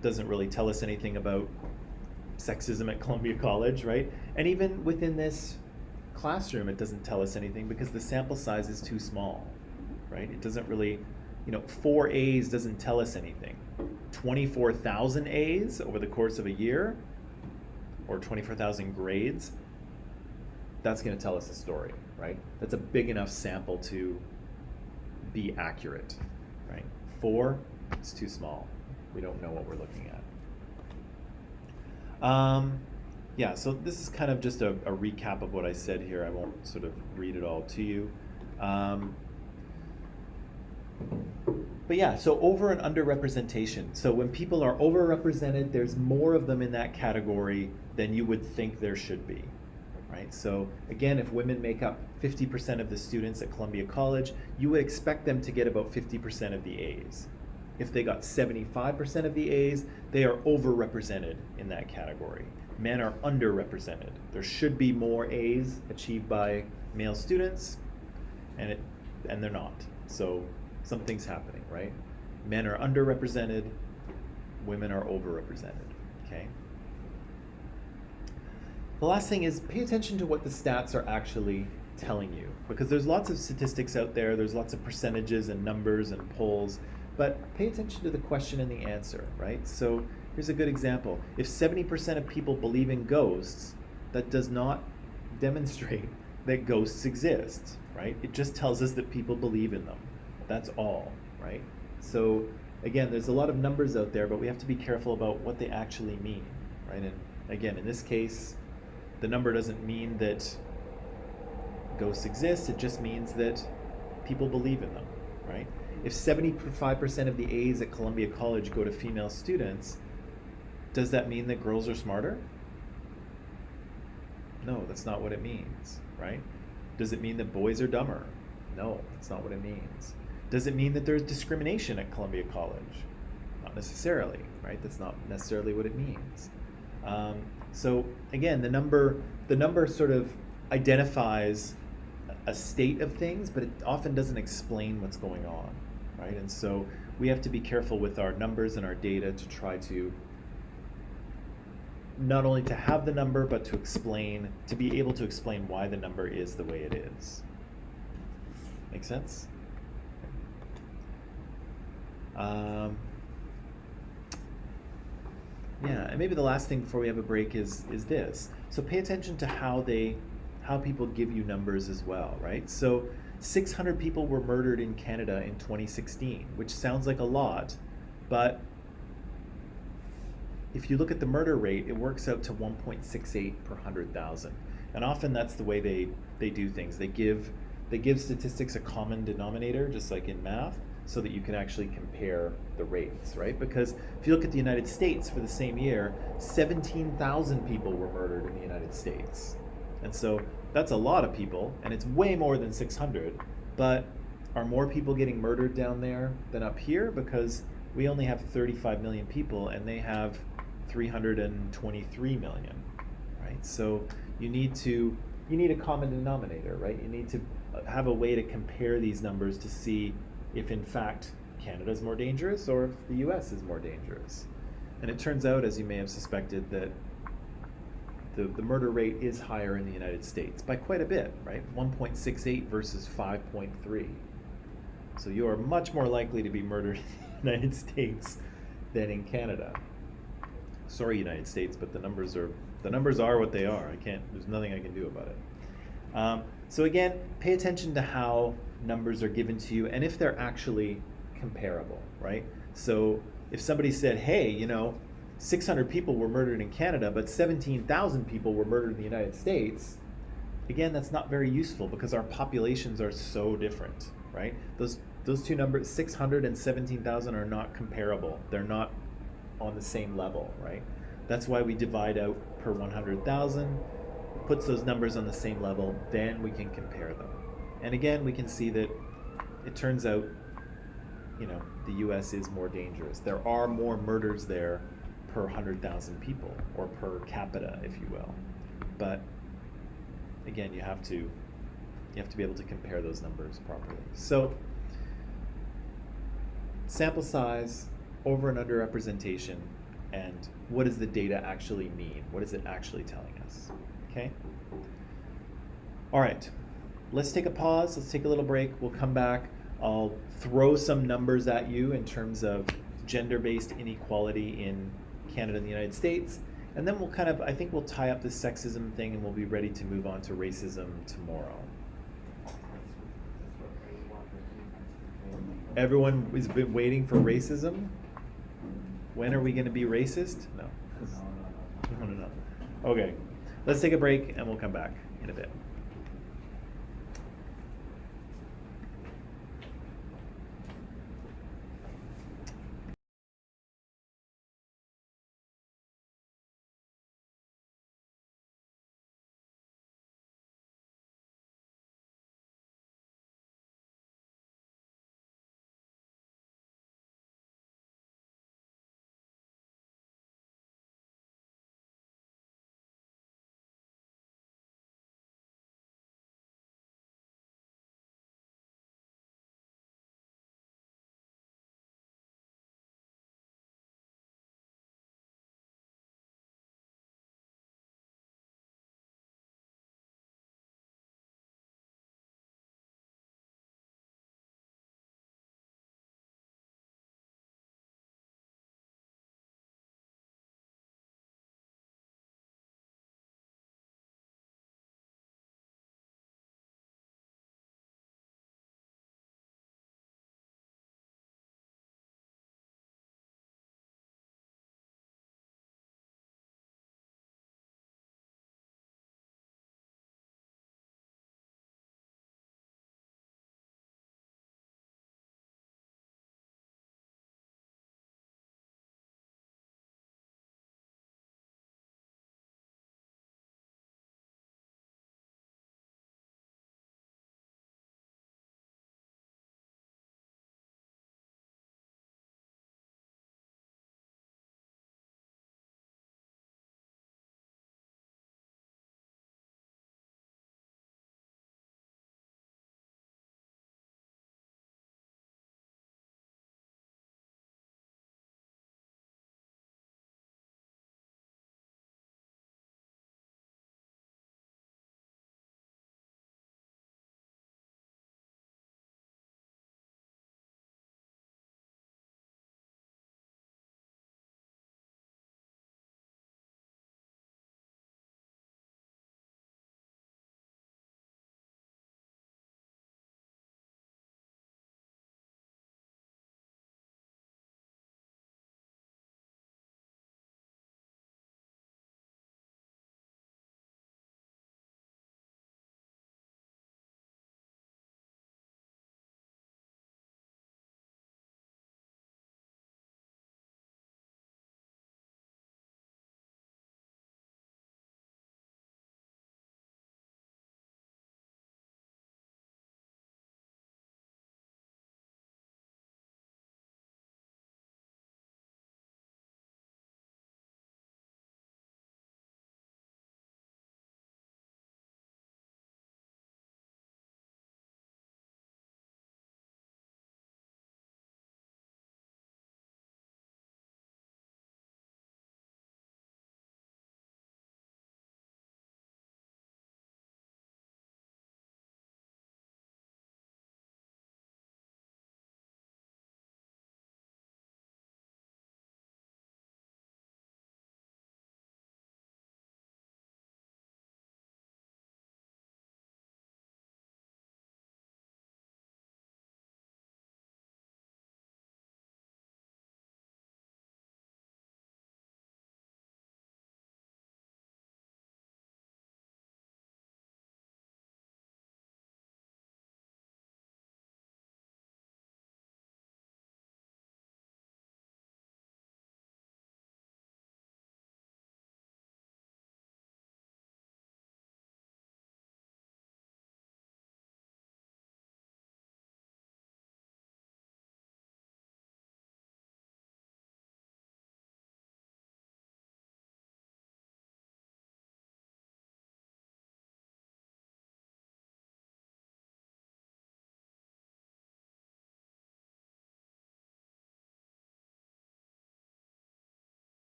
doesn't really tell us anything about sexism at Columbia College, right? And even within this classroom, it doesn't tell us anything because the sample size is too small, right? It doesn't really, 4 A's doesn't tell us anything. 24,000 A's over the course of a year, or 24,000 grades, that's going to tell us a story, right? That's a big enough sample to be accurate, right? 4, it's too small. We don't know what we're looking at. Yeah, so this is kind of just a recap of what I said here. I won't sort of read it all to you. But yeah, so over and underrepresentation. So when people are overrepresented, there's more of them in that category than you would think there should be, right? So again, if women make up 50% of the students at Columbia College, you would expect them to get about 50% of the A's. If they got 75% of the A's, they are overrepresented in that category. Men are underrepresented. There should be more A's achieved by male students, and they're not. So something's happening, right? Men are underrepresented, women are overrepresented, okay? The last thing is pay attention to what the stats are actually telling you, because there's lots of statistics out there, there's lots of percentages and numbers and polls, but pay attention to the question and the answer, right? So here's a good example. If 70% of people believe in ghosts, that does not demonstrate that ghosts exist, right? It just tells us that people believe in them. That's all, right? So again, there's a lot of numbers out there, but we have to be careful about what they actually mean, right? And again, in this case, the number doesn't mean that ghosts exist, it just means that people believe in them, right? If 75% of the A's at Columbia College go to female students, does that mean that girls are smarter? No, that's not what it means, right? Does it mean that boys are dumber? No, that's not what it means. Does it mean that there's discrimination at Columbia College? Not necessarily, right? That's not necessarily what it means. So again, the number sort of identifies a state of things, but it often doesn't explain what's going on, right? And so we have to be careful with our numbers and our data to try to not only to have the number, but to be able to explain why the number is the way it is. Make sense? Yeah, and maybe the last thing before we have a break is this. So pay attention to how people give you numbers as well, right? So 600 people were murdered in Canada in 2016, which sounds like a lot, but if you look at the murder rate, it works out to 1.68 per 100,000. And often that's the way they do things. They give statistics a common denominator, just like in math, so that you can actually compare the rates, right? Because if you look at the United States for the same year, 17,000 people were murdered in the United States. And so that's a lot of people, and it's way more than 600, but are more people getting murdered down there than up here? Because we only have 35 million people, and they have 323 million, right? So you need a common denominator, right? You need to have a way to compare these numbers to see if in fact Canada is more dangerous or if the US is more dangerous. And it turns out, as you may have suspected, that the murder rate is higher in the United States by quite a bit, right? 1.68 versus 5.3. So you are much more likely to be murdered in the United States than in Canada. Sorry, United States, but the numbers are what they are. There's nothing I can do about it. So again, pay attention to how numbers are given to you and if they're actually comparable, right? So if somebody said, hey, 600 people were murdered in Canada, but 17,000 people were murdered in the United States, again, that's not very useful because our populations are so different, right? Those two numbers, 600 and 17,000, are not comparable. They're not on the same level, right? That's why we divide out per 100,000, puts those numbers on the same level, then we can compare them. And again, we can see that it turns out, the US is more dangerous. There are more murders there per 100,000 people, or per capita, if you will. But again, you have to be able to compare those numbers properly. So sample size, over and under representation, and what does the data actually mean? What is it actually telling us? Okay? All right, let's take a pause, let's take a little break, we'll come back. I'll throw some numbers at you in terms of gender-based inequality in Canada and the United States, and then I think we'll tie up this sexism thing and we'll be ready to move on to racism tomorrow. Everyone has been waiting for racism. When are we going to be racist? No. No, no, no. Okay, let's take a break and we'll come back in a bit.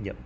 Yep.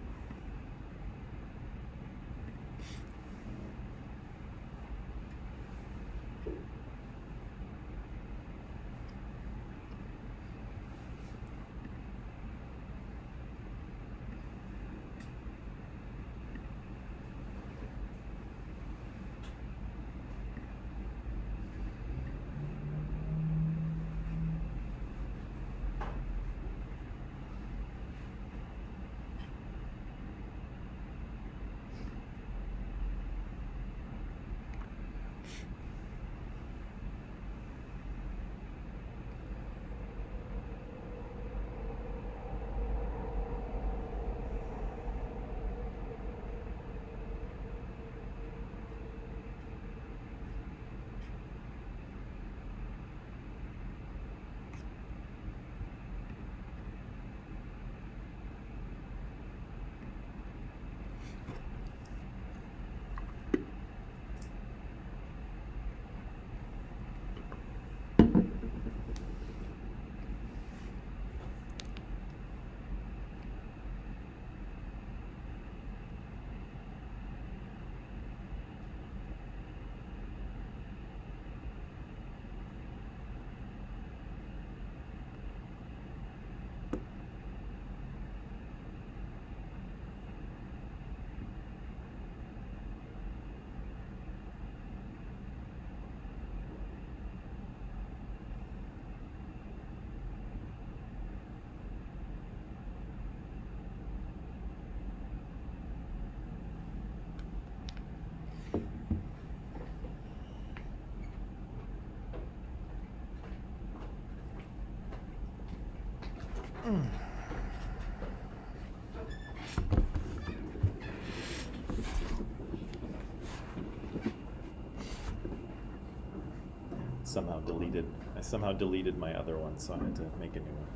I somehow deleted my other one, so I had to make a new one.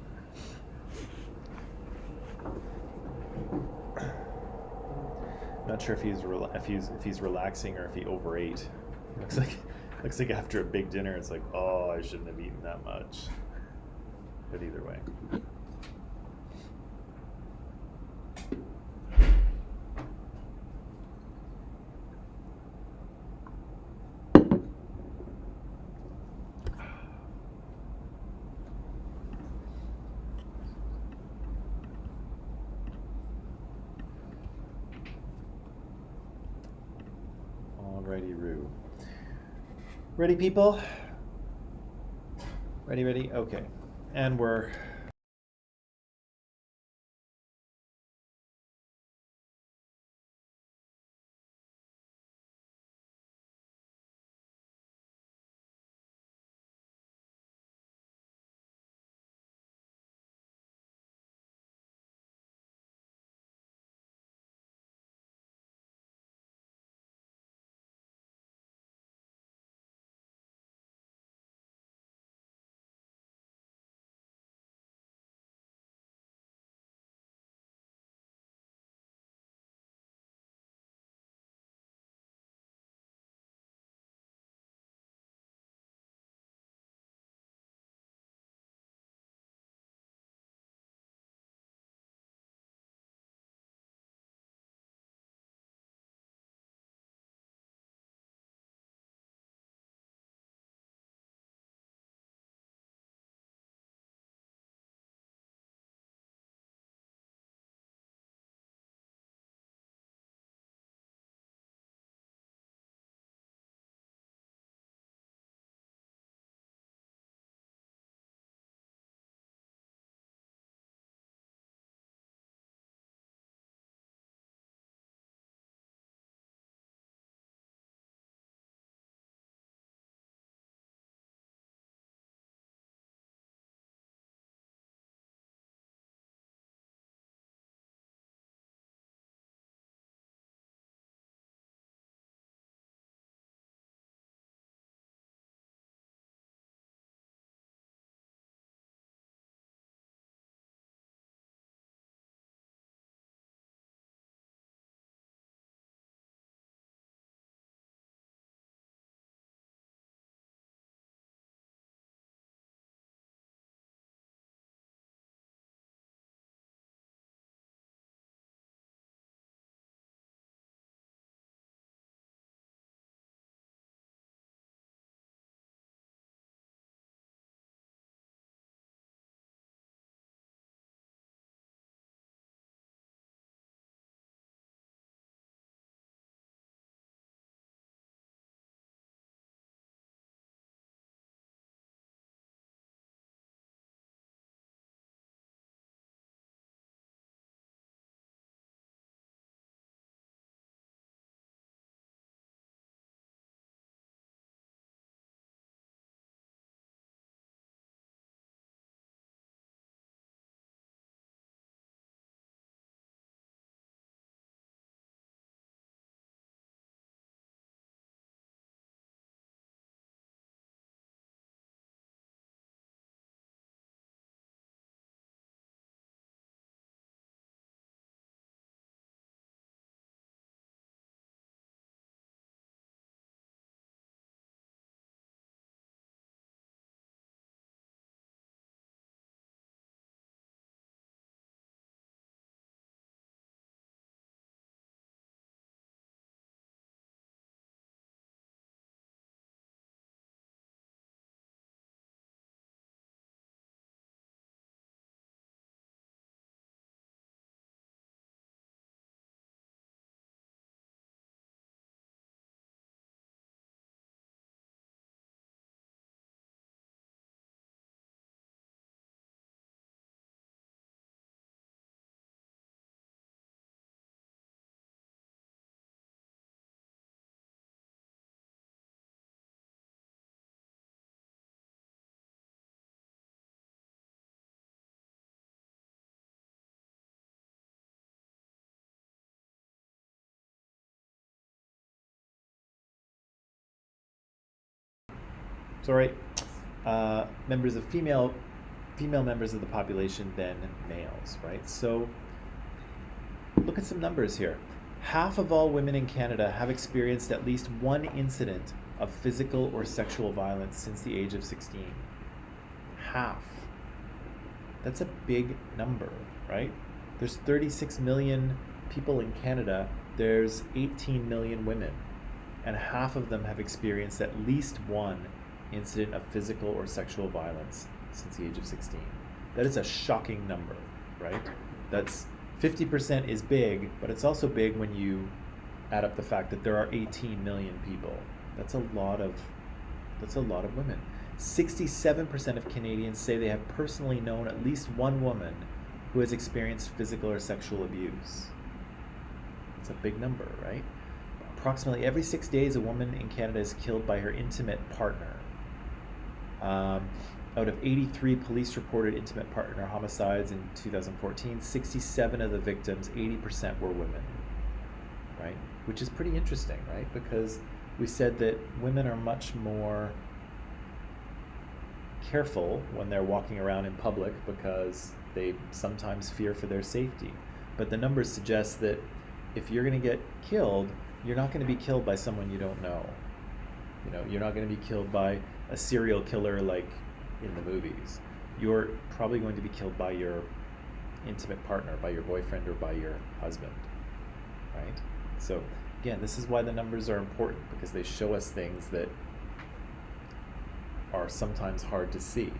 Not sure if he's relaxing or if he overate. Looks like after a big dinner, it's like, oh, I shouldn't have eaten that much. But either way. Alrighty, Roo. Ready, people? Ready? Okay. And we're sorry, members of female members of the population than males, right? So look at some numbers here. Half of all women in Canada have experienced at least one incident of physical or sexual violence since the age of 16. Half. That's a big number, right? There's 36 million people in Canada. There's 18 million women, and half of them have experienced at least one incident of physical or sexual violence since the age of 16. That is a shocking number, right? That's 50% is big, but it's also big when you add up the fact that there are 18 million people. That's a lot of women. 67% of Canadians say they have personally known at least one woman who has experienced physical or sexual abuse. It's a big number, right? Approximately every 6 days, a woman in Canada is killed by her intimate partner. Out of 83 police-reported intimate partner homicides in 2014, 67 of the victims, 80% were women, right? Which is pretty interesting, right? Because we said that women are much more careful when they're walking around in public because they sometimes fear for their safety. But the numbers suggest that if you're going to get killed, you're not going to be killed by someone you don't know. You know, you're not going to be killed by a serial killer like in the movies. You're probably going to be killed by your intimate partner, by your boyfriend or by your husband, right? So again, this is why the numbers are important, because they show us things that are sometimes hard to see,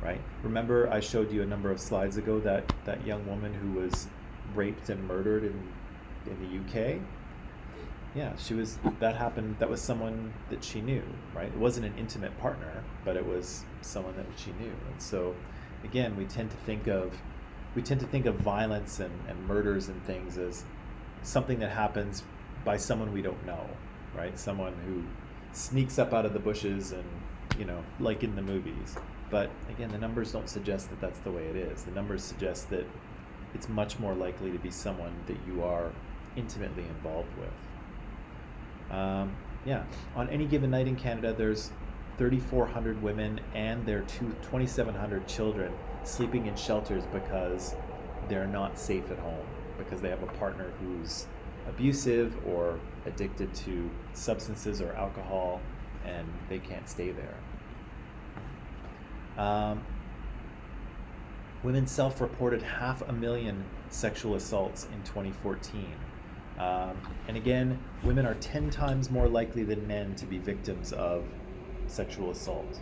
right? Remember I showed you a number of slides ago that young woman who was raped and murdered in the UK? Yeah, that happened, that was someone that she knew, right? It wasn't an intimate partner, but it was someone that she knew. And so again, we tend to think of violence and murders and things as something that happens by someone we don't know, right? Someone who sneaks up out of the bushes and, you know, like in the movies. But again, the numbers don't suggest that that's the way it is. The numbers suggest that it's much more likely to be someone that you are intimately involved with. Yeah, on any given night in Canada, there's 3,400 women and their 2,700 children sleeping in shelters because they're not safe at home, because they have a partner who's abusive or addicted to substances or alcohol, and they can't stay there. Women self-reported 500,000 sexual assaults in 2014. And again, women are 10 times more likely than men to be victims of sexual assault.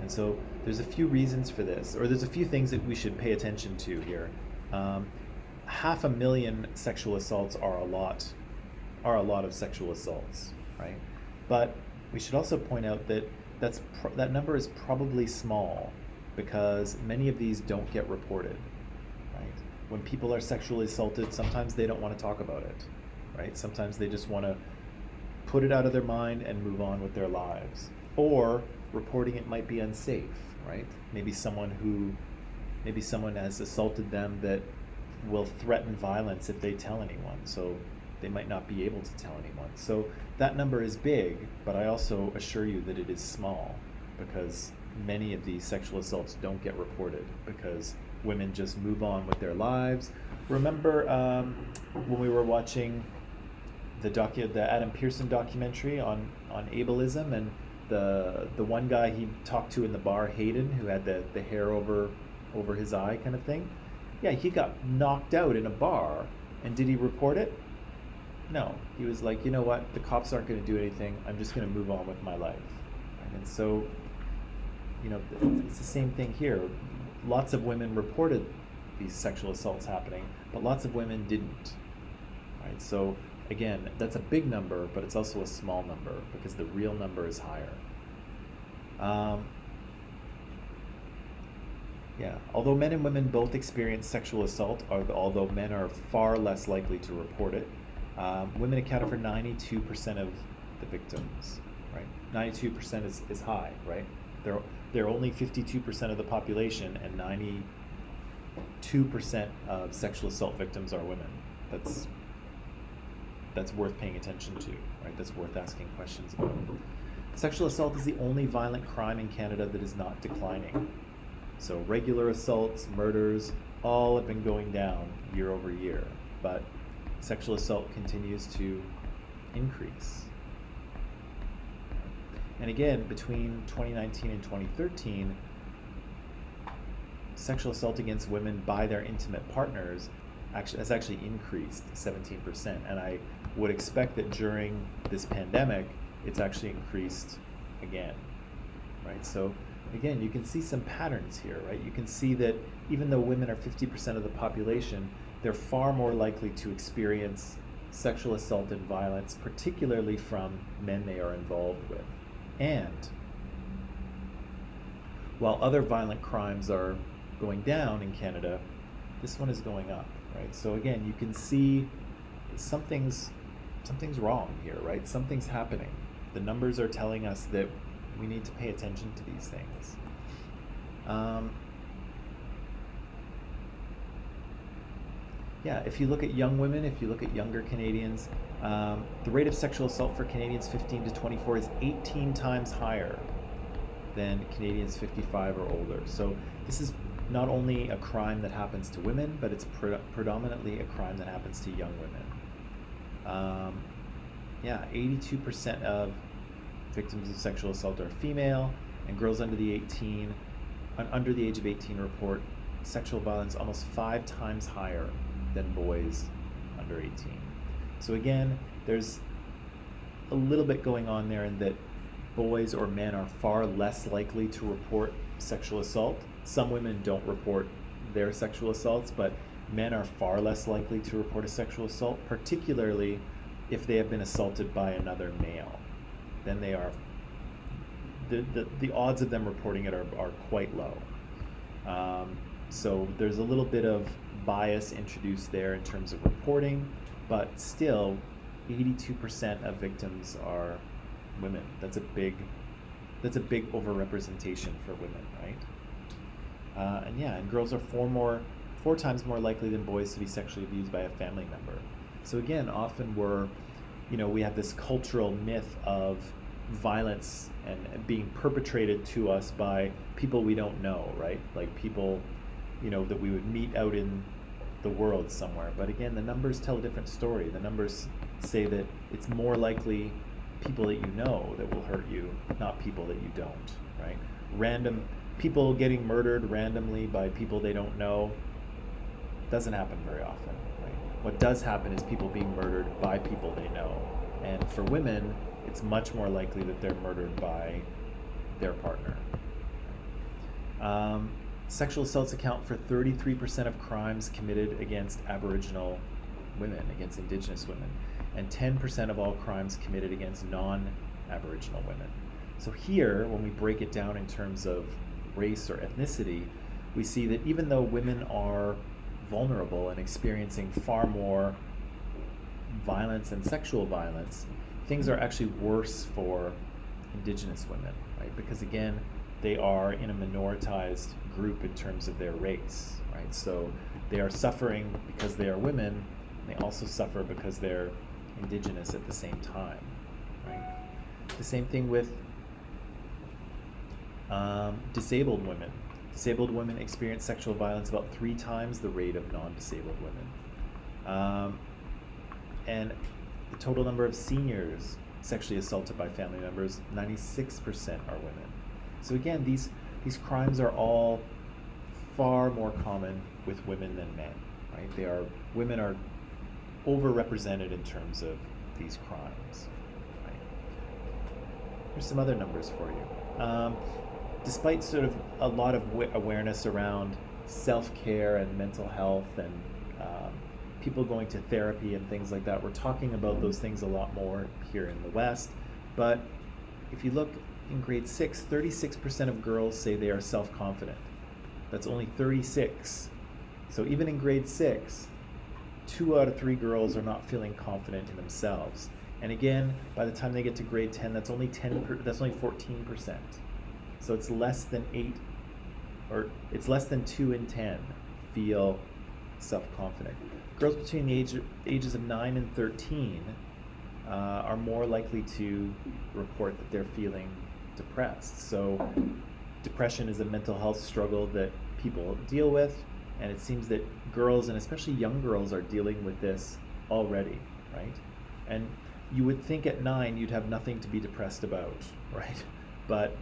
And so there's a few reasons for this, or there's a few things that we should pay attention to here. 500,000 sexual assaults are a lot of sexual assaults, right? But we should also point out that that number is probably small because many of these don't get reported, right? When people are sexually assaulted, sometimes they don't want to talk about it, right? Sometimes they just want to put it out of their mind and move on with their lives. Or reporting it might be unsafe, right? Maybe someone has assaulted them that will threaten violence if they tell anyone, so they might not be able to tell anyone. So that number is big, but I also assure you that it is small because many of these sexual assaults don't get reported because women just move on with their lives. Remember when we were watching the Adam Pearson documentary on ableism, and the one guy he talked to in the bar, Hayden, who had the hair over his eye kind of thing? Yeah, he got knocked out in a bar, and did he report it? No. He was like, you know what, the cops aren't going to do anything, I'm just going to move on with my life. And so, you know, it's the same thing here. Lots of women reported these sexual assaults happening, but lots of women didn't. Right? So again, that's a big number, but it's also a small number because the real number is higher. Yeah, although men and women both experience sexual assault, although men are far less likely to report it, women accounted for 92% of the victims, right? 92% is high, right? They're only 52% of the population, and 92% of sexual assault victims are women. That's worth paying attention to, right? That's worth asking questions about. Sexual assault is the only violent crime in Canada that is not declining. So regular assaults, murders, all have been going down year over year, but sexual assault continues to increase. And again, between 2019 and 2013, sexual assault against women by their intimate partners has actually increased 17%. And I would expect that during this pandemic, it's actually increased again, right? So again, you can see some patterns here, right? You can see that even though women are 50% of the population, they're far more likely to experience sexual assault and violence, particularly from men they are involved with. And while other violent crimes are going down in Canada, this one is going up, right? So again, you can see something's wrong here, right? Something's happening. The numbers are telling us that we need to pay attention to these things. Yeah, if you look at young women, if you look at younger Canadians, the rate of sexual assault for Canadians 15 to 24 is 18 times higher than Canadians 55 or older. So this is not only a crime that happens to women, but it's predominantly a crime that happens to young women. Yeah, 82% of victims of sexual assault are female, and girls under the age of 18 report sexual violence almost 5 times higher than boys under 18. So again, there's a little bit going on there in that boys or men are far less likely to report sexual assault. Some women don't report their sexual assaults, but men are far less likely to report a sexual assault, particularly if they have been assaulted by another male. Then they are, the odds of them reporting it are quite low. So there's a little bit of bias introduced there in terms of reporting, but still 82% of victims are women. That's a big overrepresentation for women, right? And yeah, and girls are four times more likely than boys to be sexually abused by a family member. So again, often we have this cultural myth of violence and being perpetrated to us by people we don't know, right? Like people, that we would meet out in the world somewhere. But again, the numbers tell a different story. The numbers say that it's more likely people that you know that will hurt you, not people that you don't, right? Random people getting murdered randomly by people they don't know doesn't happen very often, right? What does happen is people being murdered by people they know. And for women, it's much more likely that they're murdered by their partner. Sexual assaults account for 33% of crimes committed against Aboriginal women, against Indigenous women, and 10% of all crimes committed against non-Aboriginal women. So here, when we break it down in terms of race or ethnicity, we see that even though women are vulnerable and experiencing far more violence and sexual violence, things are actually worse for Indigenous women, right? Because again, they are in a minoritized group in terms of their race, right? So they are suffering because they are women, and they also suffer because they're Indigenous at the same time, right? The same thing with disabled women. Disabled women experience sexual violence about 3 times the rate of non-disabled women. And the total number of seniors sexually assaulted by family members, 96% are women. So again, these crimes are all far more common with women than men, right? Women are overrepresented in terms of these crimes, right? Here's some other numbers for you. Despite sort of a lot of awareness around self-care and mental health and people going to therapy and things like that, we're talking about those things a lot more here in the West. But if you look in grade 6, 36% of girls say they are self-confident. That's only 36. So even in grade 6, 2 out of 3 girls are not feeling confident in themselves. And again, by the time they get to grade 10, that's only 14%. So it's less than 2 in 10 feel self-confident. Girls between the ages of 9 and 13 are more likely to report that they're feeling depressed. So depression is a mental health struggle that people deal with, and it seems that girls, and especially young girls, are dealing with this already, right? And you would think at 9 you'd have nothing to be depressed about, right? But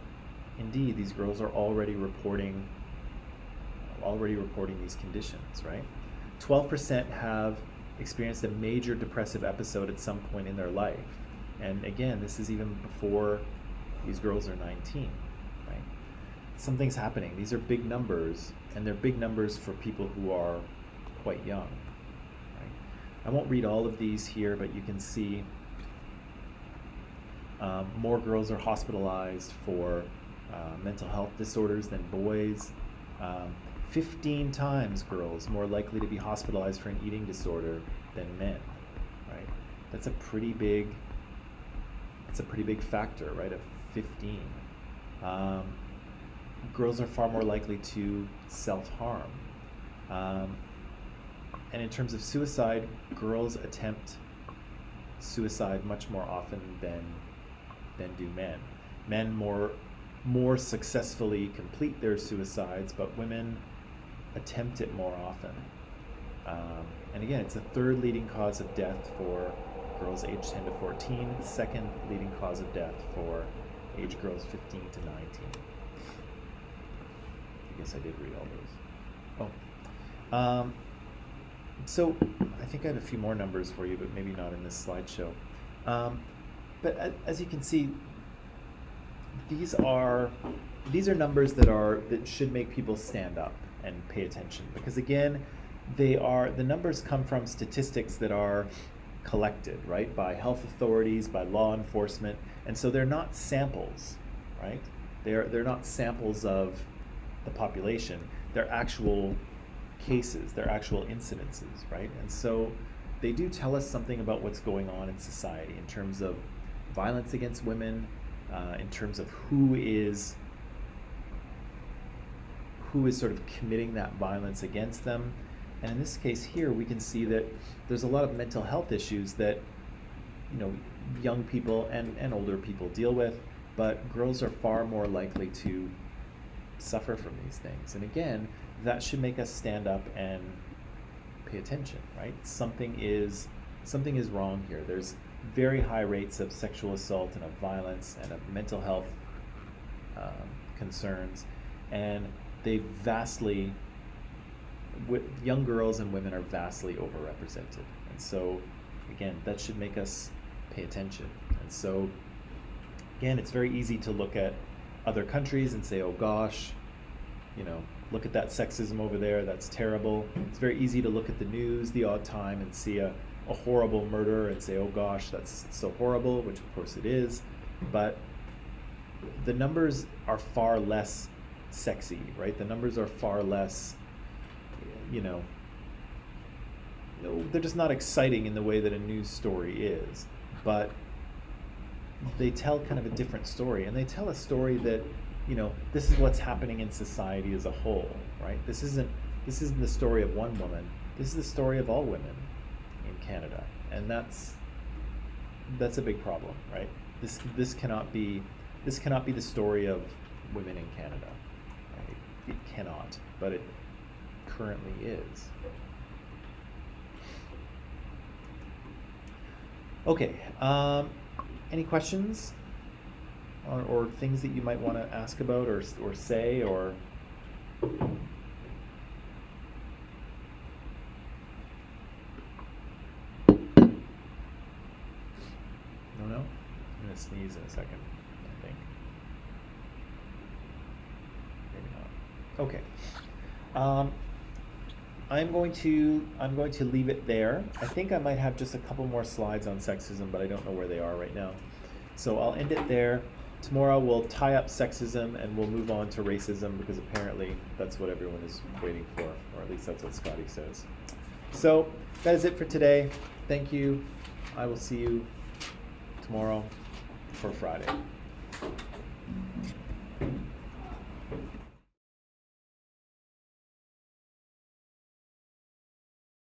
indeed, these girls are already reporting these conditions, right? 12% have experienced a major depressive episode at some point in their life. And again, this is even before these girls are 19, right? Something's happening. These are big numbers, and they're big numbers for people who are quite young, right? I won't read all of these here, but you can see more girls are hospitalized for mental health disorders than boys. 15 times girls more likely to be hospitalized for an eating disorder than men, right? That's a pretty big factor, right? Of 15. Girls are far more likely to self-harm. And in terms of suicide, girls attempt suicide much more often than do men. Men more successfully complete their suicides, but women attempt it more often. And again, it's the third leading cause of death for girls aged 10 to 14, second leading cause of death for age girls 15 to 19. I guess I did read all those. So I think I have a few more numbers for you, but maybe not in this slideshow. But as you can see, these are numbers that should make people stand up and pay attention, because again, the numbers come from statistics that are collected, right, by health authorities, by law enforcement, and so they're not samples, right? They're not samples of the population. They're actual cases, they're actual incidences, right? And so they do tell us something about what's going on in society in terms of violence against women, in terms of who is sort of committing that violence against them. And in this case here, we can see that there's a lot of mental health issues that, you know, young people and older people deal with, but girls are far more likely to suffer from these things. And again, that should make us stand up and pay attention, right? Something is wrong here. There's very high rates of sexual assault and of violence and of mental health concerns, and young girls and women are vastly overrepresented. And so again, that should make us pay attention. And so again, it's very easy to look at other countries and say, oh gosh, you know, look at that sexism over there, that's terrible. It's very easy to look at the news the odd time and see a horrible murder and say, oh gosh, that's so horrible, which of course it is. But the numbers are far less sexy, right? The numbers are far less, you know, they're just not exciting in the way that a news story is. But they tell kind of a different story, and they tell a story that, you know, this is what's happening in society as a whole, right? This isn't the story of one woman. This is the story of all women in Canada, and that's a big problem, right? This cannot be the story of women in Canada, right? It cannot, but it currently is. Okay, any questions or things that you might want to ask about or say, or? No? I'm going to sneeze in a second, I think. Maybe not. Okay. I'm going to leave it there. I think I might have just a couple more slides on sexism, but I don't know where they are right now. So I'll end it there. Tomorrow we'll tie up sexism and we'll move on to racism, because apparently that's what everyone is waiting for, or at least that's what Scotty says. So that is it for today. Thank you. I will see you tomorrow for Friday.